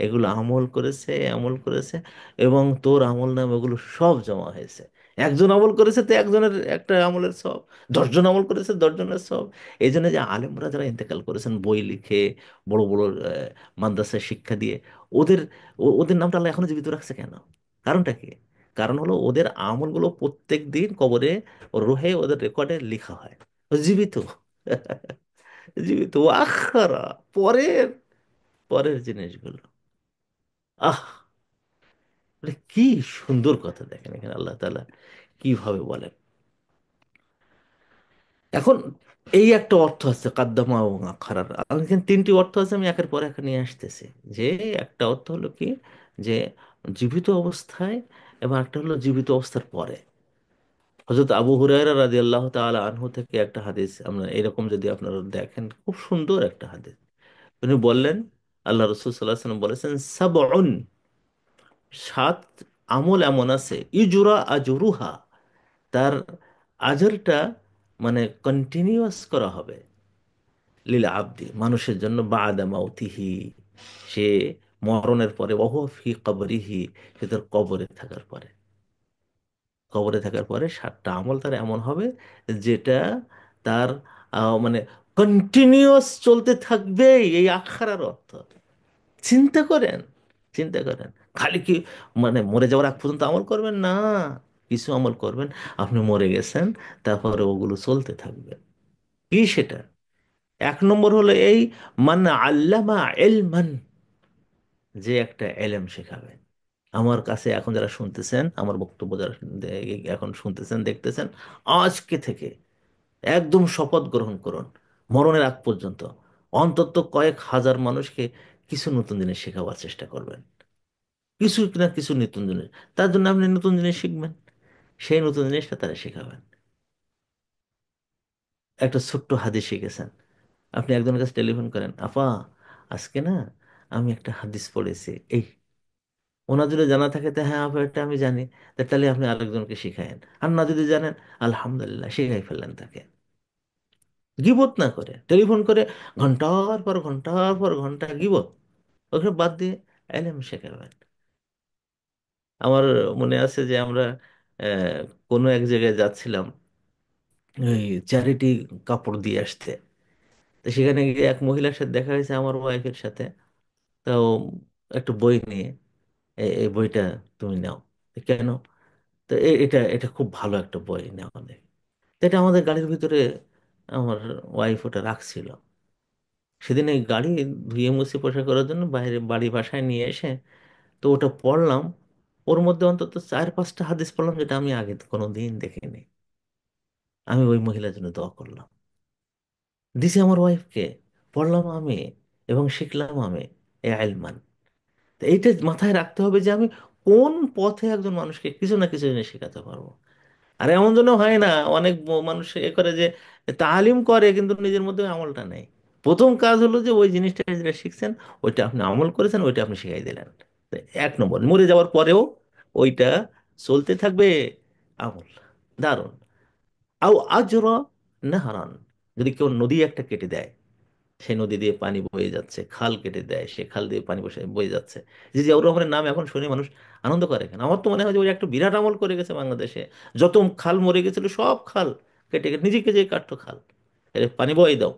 এগুলো আমল করেছে, আমল করেছে, এবং তোর আমল নাম এগুলো সব জমা হয়েছে। একজন আমল করেছে তো একজনের একটা আমলের সব, 10 জন আমল করেছে 10 জনের সব। এই জন্য যে আলেমরা যারা ইন্তেকাল করেছেন বই লিখে, বড় বড় মাদ্রাসায় শিক্ষা দিয়ে, ওদের ওদের নামটা আল্লাহ এখনো জীবিত রাখছে কেন? কারণটা কি? কারণ হলো ওদের আমলগুলো প্রত্যেক দিন কবরে, রুহে, ওদের রেকর্ডে লেখা হয়, ও জীবিত। জীবিত, ও আখারা, পরের পরের জিনিসগুলো। আহ, মানে কি সুন্দর কথা! দেখেন এখানে আল্লাহ তাআলা কিভাবে বলেন। এখন এই একটা অর্থ আছে কাদ্দামা এবং আখারার, আর এখানে 3টি অর্থ আছে, আমি একের পর এক নিয়ে আসতেছি। যে একটা অর্থ হলো কি, যে জীবিত অবস্থায়, এবং একটা হলো জীবিত অবস্থার পরে। হযরত আবু হুরায়রা রাদিয়াল্লাহু তাআলা আনহু থেকে একটা হাদিস, আমরা এরকম যদি আপনারা দেখেন, খুব সুন্দর একটা হাদিস। উনি বললেন, আল্লাহ রাসূল সাল্লাল্লাহু আলাইহি ওয়াসাল্লাম বলেছেন, সাবউন, সাত আমল এমন আছে, ইজুরা আজরুহা, তার আজরটা মানে কন্টিনিউয়াস করা হবে, লিল আবদি মানুষের জন্য, বাদা মাউতিহি, সে মরণের পরে, ওহুয়া ফি কবরিহি, সে তার কবরে থাকার পরে। কবরে থাকার পরে সাতটা আমল তার এমন হবে যেটা তার মানে কন্টিনিউয়াস চলতে থাকবে, এই আখারার অর্থ। চিন্তা করেন, চিন্তা করেন। খালি কি মানে মরে যাওয়ার আগ পর্যন্ত আমল করবেন না, কিছু আমল করবেন, আপনি মরে গেছেন, তারপরে ওগুলো চলতে থাকবে। কি সেটা? এক নম্বর হলো এই, মান আল্লামা ইলমান, যে একটা এলেম শেখাবে। আমার কাছে এখন যারা শুনতেছেন, আমার বক্তব্য যারা এখন শুনতেছেন দেখতেছেন, আজকে থেকে একদম শপথ গ্রহণ করুন, মরণের আগ পর্যন্ত অন্তত কয়েক হাজার মানুষকে কিছু নতুন জিনিস শেখাবার চেষ্টা করবেন। কিছু না কিছু নতুন জিনিস, তার জন্য আপনি নতুন জিনিস শিখবেন, সেই নতুন জিনিসটা তারা শেখাবেন। একটা ছোট্ট হাদিস শিখেছেন, আপনি একজনের কাছে টেলিফোন করেন, আপা আজকে না আমি একটা হাদিস পড়েছি, এই, ওনার যদি জানা থাকে তা হ্যাঁ আপা এটা আমি জানি, তা তাহলে আপনি আরেকজনকে শিখায়েন। আর না যদি জানেন, আলহামদুলিল্লাহ শিখাই ফেললেন তাকে। গিবত না করে, টেলিফোন করে ঘন্টার পর ঘন্টা গিবত, ওখানে বাদ দিয়ে এলেম শেখাবেন। আমার মনে আছে যে আমরা কোনো এক জায়গায় যাচ্ছিলাম ওই চ্যারিটি কাপড় দিয়ে আসতে। তো সেখানে গিয়ে এক মহিলার সাথে দেখা হয়েছে, আমার ওয়াইফের সাথে। তো একটা বই নিয়ে, এই বইটা তুমি নাও। তো কেন? তো এটা এটা খুব ভালো একটা বই, নেওয়া নেই। তো এটা আমাদের গাড়ির ভিতরে আমার ওয়াইফ ওটা রাখছিল। সেদিন এই গাড়ি ধুয়ে মুছে পরিষ্কার করার জন্য বাইরে বাড়ি বাসায় নিয়ে এসে তো ওটা পড়লাম। ওর মধ্যে অন্তত 4-5টা হাদিস পড়লাম যেটা আমি আগে কোনো দিন দেখিনি। আমি ওই মহিলার জন্য দোয়া করলাম, দিছি আমার ওয়াইফকে, পড়লাম আমি এবং শিখলাম আমি, এ আইলমান। তো এইটা মাথায় রাখতে হবে যে আমি কোন পথে একজন মানুষকে কিছু না কিছু জিনিস শেখাতে পারবো। আর এমন জন্য হয় না, অনেক মানুষ এ করে যে তালিম করে কিন্তু নিজের মধ্যে ওই আমলটা নেই। প্রথম কাজ হলো যে ওই জিনিসটা যেটা শিখছেন, ওইটা আপনি আমল করেছেন, ওইটা আপনি শিখাই দিলেন। তো এক নম্বর, মরে যাওয়ার পরেও ওইটা চলতে থাকবে, আমল। দারুণ। আও আজর নাহারান, যদি কেউ নদী একটা কেটে দেয়, সেই নদী দিয়ে পানি বয়ে যাচ্ছে, খাল কেটে দেয়, সে খাল দিয়ে পানি বসে বয়ে যাচ্ছে। যে জিয়াউর রহমানের নাম এখন শুনে মানুষ আনন্দ করে কেন? আমার তো মনে হয় যে ওই একটা বিরাট আমল করে গেছে বাংলাদেশে। যত খাল মরে গেছিল সব খাল কেটে কেটে নিজেকে যে কাটতো খাল, এর পানি বয়ে দাও।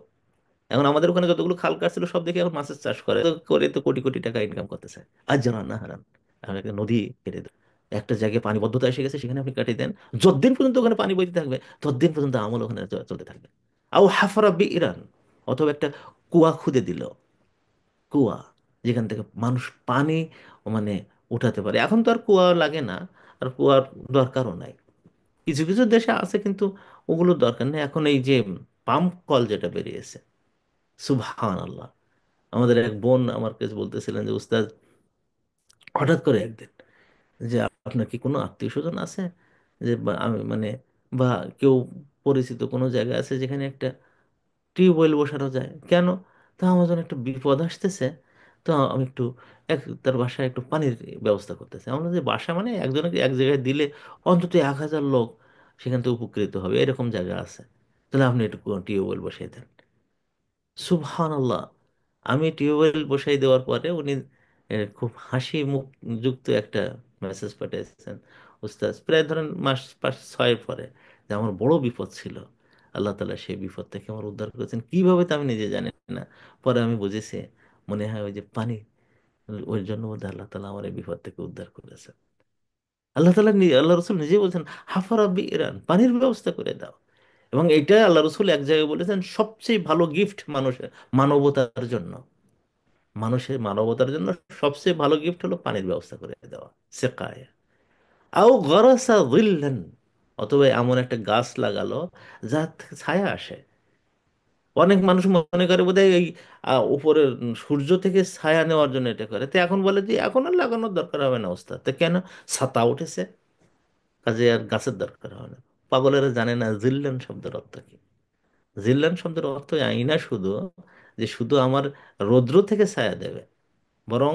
এখন আমাদের ওখানে যতগুলো খাল কাটছিল সব দেখে এখন মাছের চাষ করে, তো করে তো কোটি কোটি টাকা ইনকাম করতেছে। আজ জানা না হারান, এখন একটা নদী কেটে দেয়, একটা জায়গায় পানিবদ্ধতা এসে গেছে, সেখানে আপনি কাটিয়ে দেন, যতদিন পর্যন্ত ওখানে পানি বইতে থাকবে ততদিন পর্যন্ত আমল ওখানে চলতে থাকবে। আও হাফারা বি ইরান, অথবা একটা কুয়া খুদে দিল, কুয়া যেখান থেকে মানুষ পানি মানে উঠাতে পারে। এখন তো আর কুয়া লাগে না, আর কুয়ার দরকারও নাই। কিছু কিছু দেশে আছে কিন্তু ওগুলোর দরকার নেই। এখন এই যে পাম্প কল যেটা বেরিয়েছে, সুবহান আল্লাহ। আমাদের এক বোন আমার কাছে বলতেছিলেন যে উস্তাদ, হঠাৎ করে একদিন, যে আপনার কি কোনো আত্মীয় স্বজন আছে, যে আমি মানে, বা কেউ পরিচিত কোনো জায়গা আছে যেখানে একটা টিউবওয়েল বসানো যায়, কেন? তা আমার জন্য একটা বিপদ আসতেছে, তো আমি একটু তার বাসায় একটু পানির ব্যবস্থা করতেছি। আমরা যে বাসা মানে একজনকে এক জায়গায় দিলে অন্তত 1,000 লোক সেখান থেকে উপকৃত হবে, এরকম জায়গা আছে, তাহলে আপনি একটু টিউবওয়েল বসিয়ে দেন। সুবহানাল্লাহ। আমি টিউবওয়েল বসাই দেওয়ার পরে উনি খুব হাসি মুখ যুক্ত একটা মেসেজ পাঠিয়েছেন, উস্তাদ, প্রায় ধরেন মাস 5-6 পরে, যে আমার বড় বিপদ ছিল, আল্লাহ তালা সেই বিপদ থেকে আমার উদ্ধার করেছেন, কিভাবে তা আমি নিজে জানি না। পরে আমি বুঝেছি, মনে হয় ওই যে পানি, ওই জন্য বোধহয় আল্লাহ তালা আমার এই বিপদ থেকে উদ্ধার করেছেন। আল্লাহ তালা আল্লাহ রসুল নিজে বলছেন, হাফা রাব্বি ইরান, পানির ব্যবস্থা করে দাও। এবং এটা আল্লাহ রসুল এক জায়গায় বলেছেন সবচেয়ে ভালো গিফট মানুষের, মানবতার জন্য, মানুষের মানবতার জন্য সবচেয়ে ভালো গিফট হলো পানির ব্যবস্থা করে দেওয়া, সেকায়া। আও গরাসা যিল্লান, অথবা এমন একটা গাছ লাগালো যার থেকে ছায়া আসে। অনেক মানুষ মনে করে বোধহয় এই উপরে সূর্য থেকে ছায়া নেওয়ার জন্য এটা করে, তো এখন বলে যে এখন আর লাগানোর দরকার হবে না ওস্তাদ, তো কেন? ছাতা উঠেছে, কাজে আর গাছের দরকার হবে না। পাগলেরা জানে না জিল্লান শব্দের অর্থ কি। জিল্লান শব্দের অর্থ এই না শুধু যে শুধু আমার রৌদ্র থেকে ছায়া দেবে, বরং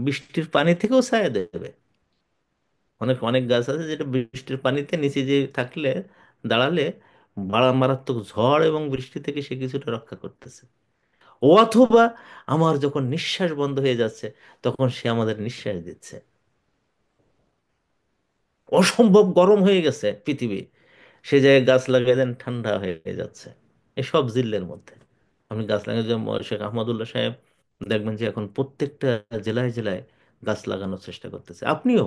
বৃষ্টির পানি থেকেও ছায়া দেবে। অনেক অনেক গাছ আছে যেটা বৃষ্টির পানিতে নিচে যে থাকলে, দাঁড়ালে, মারাত্মক ঝড় এবং বৃষ্টি থেকে সে কিছুটা রক্ষা করতেছে। ও অথবা আমার যখন নিঃশ্বাস বন্ধ হয়ে যাচ্ছে, তখন সে আমাদের নিঃশ্বাস দিচ্ছে। অসম্ভব গরম হয়ে গেছে পৃথিবী, সে জায়গায় গাছ লাগিয়ে দেন, ঠান্ডা হয়ে যাচ্ছে। এসব জিল্লের মধ্যে আপনি গাছ লাগিয়ে যে শেখ আহমদুল্লাহ সাহেব দেখবেন যে এখন প্রত্যেকটা জেলায় জেলায় গাছ লাগানোর চেষ্টা করতেছে। আপনিও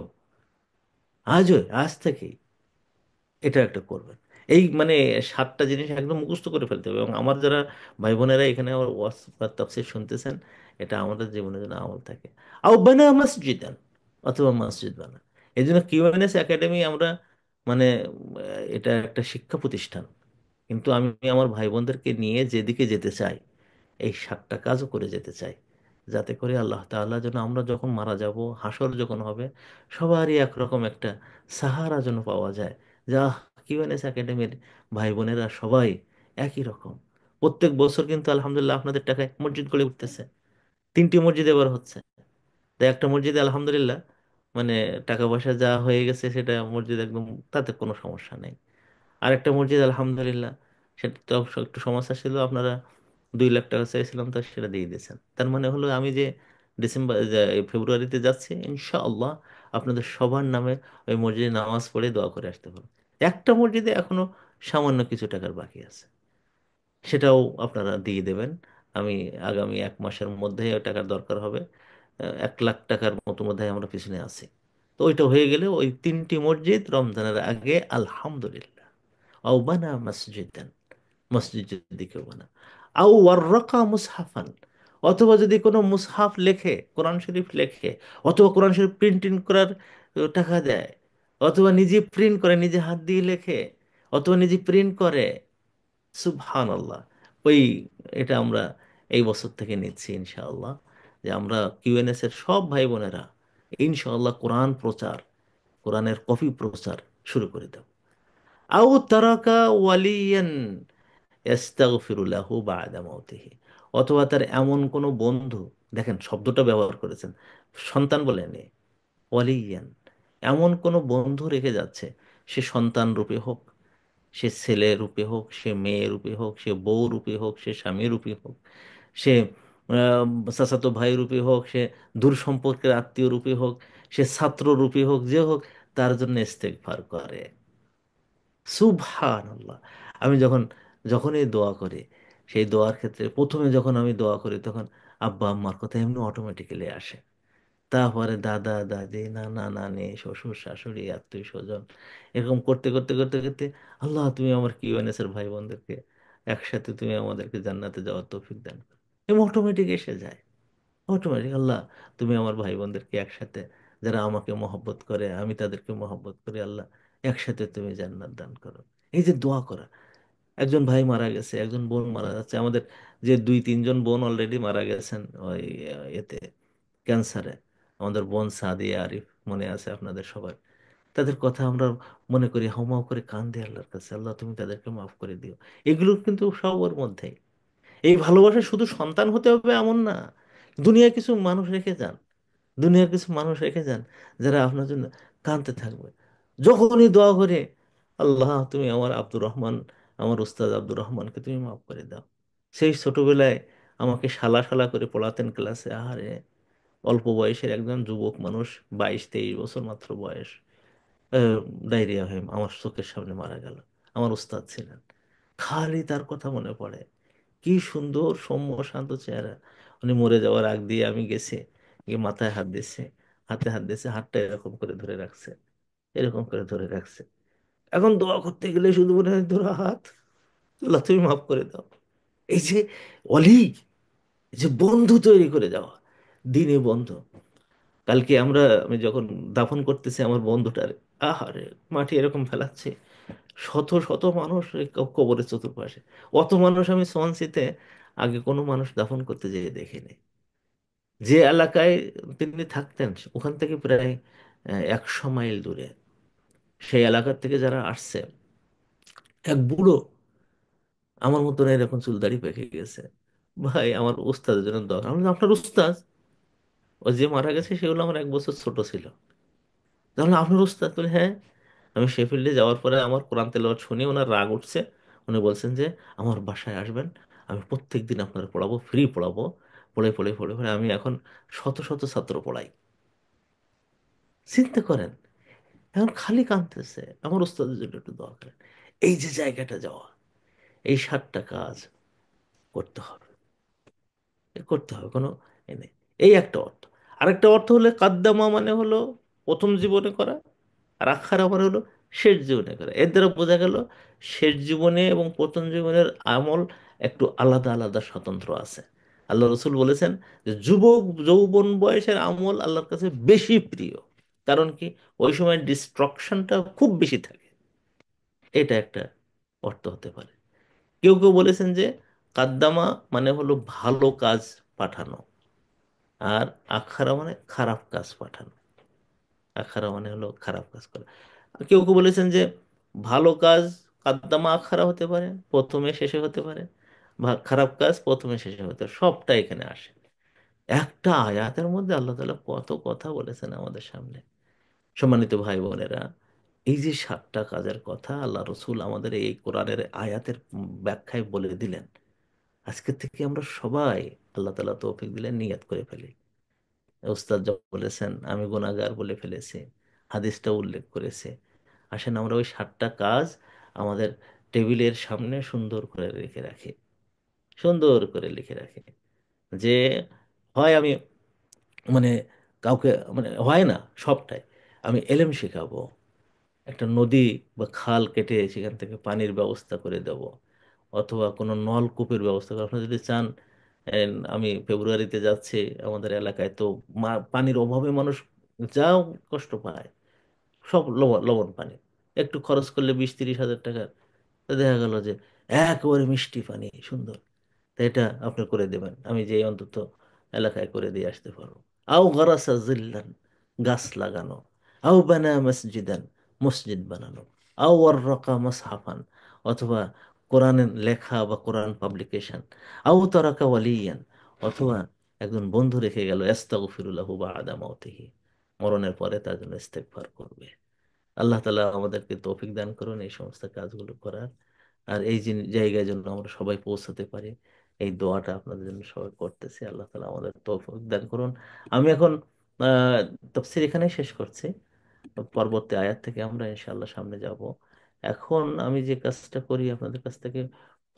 আজ থেকেই এটা একটা করবেন। এই মানে 7টা জিনিস একদম মুখস্থ করে ফেলতে হবে। এবং আমার যারা ভাই বোনেরা এখানে আমার ওয়াজ বা তাফসীর শুনতেছেন, এটা আমাদের জীবনের জন্য আমল থাকে। আও বানা মসজিদান, অথবা মসজিদ বানা। এই জন্য কিউএনএস একাডেমি আমরা মানে এটা একটা শিক্ষা প্রতিষ্ঠান। কিন্তু আমি আমার ভাই বোনদেরকে নিয়ে যেদিকে যেতে চাই, এই 7টা কাজও করে যেতে চাই, যাতে করে আল্লাহ তাআলা যেন আমরা যখন মারা যাব, হাসর যখন হবে, সবারই একরকম একটা সাহারা যেন পাওয়া যায়। যা কিউএনএস একাডেমির ভাই বোনেরা সবাই একই রকম। প্রত্যেক বছর কিন্তু আলহামদুলিল্লাহ আপনাদের টাকায় মসজিদ গড়ে উঠতেছে। 3টি মসজিদ এবার হচ্ছে। তো একটা মসজিদে আলহামদুলিল্লাহ মানে টাকা পয়সা যা হয়ে গেছে, সেটা মসজিদ একদম, তাতে কোনো সমস্যা নেই। আরেকটা মসজিদ আলহামদুলিল্লাহ, সেটা তো একটু সমস্যা ছিল, আপনারা 2 লাখ টাকা চাইছিলাম, তো সেটা দিয়ে দিয়েছেন। তার মানে হলো আমি যে ফেব্রুয়ারিতে যাচ্ছি, ইনশাআল্লাহ আপনাদের সবার নামে ওই মসজিদে নামাজ পড়ে দোয়া করে আসতে পারবো। একটা মসজিদে এখনো সামান্য কিছু টাকার বাকি আছে, সেটাও আপনারা দিয়ে দেবেন। আমি আগামী 1 মাসের মধ্যে ওই টাকার দরকার হবে। 1 লাখ টাকার মতো মধ্যে আমরা পিছনে আছি। তো ওইটা হয়ে গেলে ওই 3টি মসজিদ রমজানের আগে আলহামদুলিল্লাহ। আও বানা মসজিদান, মসজিদ যদি কেউ বানা। আও ওয়াররাকা মুসহাফান, অথবা যদি কোনো মুসহাফ লেখে, কোরআন শরীফ লেখে, অথবা কোরআন শরীফ প্রিন্টিং করার টাকা দেয়, অথবা নিজে প্রিন্ট করে, নিজে হাত দিয়ে লেখে, অথবা নিজে প্রিন্ট করে, সুবহান আল্লাহ। ওই এটা আমরা এই বছর থেকে নিচ্ছি ইনশাআল্লাহ, যে আমরা কিউএনএস এর সব ভাই বোনেরা ইনশাআল্লাহ কোরআন প্রচার, কোরআনের কপি প্রচার শুরু করে দেব। আও তারাকা ওয়ালিয়ান ইয়াস্তাগফিরু লাহু বা'দা মাউতিহি, অথবা তার এমন কোনো বন্ধু, দেখেন শব্দটা ব্যবহার করেছেন, সন্তান বলেনি, ওয়ালিয়ান, এমন কোনো বন্ধু রেখে যাচ্ছে, সে সন্তান রূপে হোক, সে ছেলে রূপে হোক, সে মেয়ে রূপে হোক, সে বউ রূপে হোক, সে স্বামী রূপে হোক, সে চাচাতো ভাই রূপে হোক, সে দূর সম্পর্কের আত্মীয় রূপে হোক, সে ছাত্র রূপে হোক, যে হোক, তার জন্য ইস্তেগফার করে। সুবহানাল্লাহ। আমি যখনই দোয়া করি, সেই দোয়ার ক্ষেত্রে প্রথমে যখন আমি দোয়া করি, তখন আব্বা আম্মার কথা এমনি অটোমেটিক্যালি আসে। তারপরে দাদা দাদি, নানা নানি, শ্বশুর শাশুড়ি, আত্মীয় স্বজন, এরকম করতে করতে করতে করতে আল্লাহ তুমি আমার কিউএনএস এর ভাই বোনদেরকে একসাথে, তুমি আমাদেরকে জান্নাতে যাওয়ার তৌফিক দান করো। এবং অটোমেটিক এসে যায়, অটোমেটিক আল্লাহ তুমি আমার ভাই বোনদেরকে একসাথে, যারা আমাকে মহব্বত করে আমি তাদেরকে মহব্বত করি, আল্লাহ একসাথে তুমি জান্নাত দান করো। এই যে দোয়া করা, একজন ভাই মারা গেছে, একজন বোন মারা যাচ্ছে, আমাদের যে 2-3 জন বোন অলরেডি মারা গেছেন ওই এতে, ক্যান্সারে। আমাদের বোন সাদিয়া আরিফ, মনে আছে আপনাদের সবার, তাদের কথা আমরা মনে করি, হাউমাউ করে কান্দে আল্লাহর কাছে, আল্লাহ তুমি তাদেরকে মাফ করে দিও। এগুলো কিন্তু সব ওর মধ্যে। এই ভালোবাসা শুধু সন্তান হতে হবে এমন না, দুনিয়ায় কিছু মানুষ রেখে যান, দুনিয়ার কিছু মানুষ রেখে যান, যারা আপনার জন্য কাঁদতে থাকবে। যখনই দোয়া করে, আল্লাহ তুমি আমার আব্দুর রহমান, আমার উস্তাদ আব্দুর রহমানকে তুমি মাফ করে দাও। সেই ছোটবেলায় আমাকে শালা শালা করে পড়াতেন ক্লাসে, আহারে, অল্প বয়সের একজন যুবক মানুষ, 22-23 বছর মাত্র বয়স, ডায়রিয়া হয়ে আমার চোখের সামনে মারা গেল। আমার উস্তাদ ছিলেন, খালি তার কথা মনে পড়ে। কি সুন্দর সৌম্য শান্ত চেহারা। উনি মরে যাওয়ার আগ দিয়ে আমি গেছি, গিয়ে মাথায় হাত দিয়েছে, হাতে হাত দিয়েছে, হাতটা এরকম করে ধরে রাখছে, এরকম করে ধরে রাখছে। এখন দোয়া করতে গেলে শুধু মনে হয় ধরো হাত, আল্লাহ তুমি মাফ করে দাও। এই যে অলি, এই যে বন্ধু তৈরি করে যাওয়া, দিনে বন্ধু। আমি যখন দাফন করতেছি আমার বন্ধুটার, আহারে, মাটি এরকম ফেলাচ্ছে, শত শত মানুষ এই কবরের চতুর্পাশে। অত মানুষ আমি সোয়ানসিতে আগে কোনো মানুষ দাফন করতে যেয়ে দেখিনি। যে এলাকায় তিনি থাকতেন ওখান থেকে প্রায় 100 মাইল দূরে, সেই এলাকার থেকে যারা আসছে, এক বুড়ো আমার মতন এরকম চুল দাড়ি পেকে গেছে, ভাই আমার উস্তাদের জন্য দরকার। আমি বললাম, আপনার উস্তাদ? ও যে মারা গেছে সেগুলো আমার 1 বছর ছোট ছিল। তাহলে আপনার উস্তাদ বলে, হ্যাঁ। আমি শেফিল্ডে যাওয়ার পরে আমার কোরআন তেলাওয়াত শুনে ওনার রাগ উঠছে। উনি বলছেন যে আমার বাসায় আসবেন, আমি প্রত্যেক দিন আপনার পড়াবো, ফ্রি পড়াবো। পড়ে পড়ে পড়ে পড়ে আমি এখন শত শত ছাত্র পড়াই। চিন্তা করেন, এখন খালি কাঁদতেছে আমার উস্তাদের জন্য একটু দোয়া করেন। এই যে জায়গাটা যাওয়া, এই 7টা কাজ করতে হবে, করতে হবে, কোনো এ নেই। এই একটা অর্থ। আরেকটা অর্থ হলে কাদ্দামা মানে হলো প্রথম জীবনে করা, আর আখারা মানে হলো শেষ জীবনে করা। এর দ্বারা বোঝা গেল শেষ জীবনে এবং প্রথম জীবনের আমল একটু আলাদা আলাদা স্বতন্ত্র আছে। আল্লাহ রসুল বলেছেন যে যুবক যৌবন বয়সের আমল আল্লাহর কাছে বেশি প্রিয়। কারণ কি? ওই সময় ডিস্ট্রাকশনটা খুব বেশি থাকে। এটা একটা অর্থ হতে পারে। কেউ কেউ বলেছেন যে কাদ্দামা মানে হলো ভালো কাজ পাঠানো, আর আখারা মানে খারাপ কাজ পাঠানো। আখারা মানে হলো খারাপ কাজ করা। আর কেউ কেউ বলেছেন যে ভালো কাজ কাদ্দামা আখারা হতে পারে, প্রথমে শেষে হতে পারে, বা খারাপ কাজ প্রথমে শেষে হতে পারে, সবটা এখানে আসে। একটা আয়াতের মধ্যে আল্লাহ তাআলা কত কথা বলেছেন আমাদের সামনে। সম্মানিত ভাই বোনেরা, এই যে 7টা কাজের কথা আল্লাহ রসুল আমাদের এই কোরআনের আয়াতের ব্যাখ্যায় বলে দিলেন, আজকে থেকে আমরা সবাই আল্লাহ তাআলা তৌফিক দিলেন নিয়ত করে ফেলি। উস্তাদ যা বলেছেন আমি গুনাহগার বলে ফেলেছি, হাদিসটা উল্লেখ করেছে। আসেন আমরা ওই 7টা কাজ আমাদের টেবিলের সামনে সুন্দর করে রেখে রাখি, সুন্দর করে লিখে রাখি। যে হয় আমি মানে কাউকে মানে হয় না, সবটাই আমি এলেম শেখাবো, একটা নদী বা খাল কেটে সেখান থেকে পানির ব্যবস্থা করে দেব, অথবা কোনো নলকূপের ব্যবস্থা করে। আপনারা যদি চান, আমি ফেব্রুয়ারিতে যাচ্ছি আমাদের এলাকায়, তো পানির অভাবে মানুষ যাও কষ্ট পায়, সব লবণ লবণ পানি। একটু খরচ করলে 20-30 হাজার টাকা, তো দেখা গেল যে একেবারে মিষ্টি পানি সুন্দর। তো এটা আপনি করে দেবেন, আমি যে অন্তত এলাকায় করে দিয়ে আসতে পারবো। আও গারাসা জিল্লান, গাছ লাগানো। আও বানা মসজিদান, মসজিদ বানানো। আও ওয়াররাকা মাসহাফান, অথবা কোরআনের লেখা বা কোরআন পাবলিকেশন। আও তারাকা ওয়ালিয়ান, অথবা একজন বন্ধু রেখে গেল আস্তাগফিরুল্লাহু বাদা মাউতিহি, মরণের পরে তার জন্য ইস্তেগফার করবে। আল্লাহ তালা আমাদেরকে তৌফিক দান করুন এই সমস্ত কাজগুলো করার। আর এই যে জায়গায় যেন আমরা সবাই পৌঁছাতে পারি, এই দোয়াটা আপনাদের জন্য সবাই করতেছি। আল্লাহ তালা আমাদের তৌফিক দান করুন। আমি এখন আহ তাফসীর এখানেই শেষ করছি। পরবর্তী আয়াত থেকে আমরা ইনশাআল্লাহ সামনে যাব। এখন আমি যে কাজটা করি, আপনাদের কাছ থেকে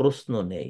প্রশ্ন নেই।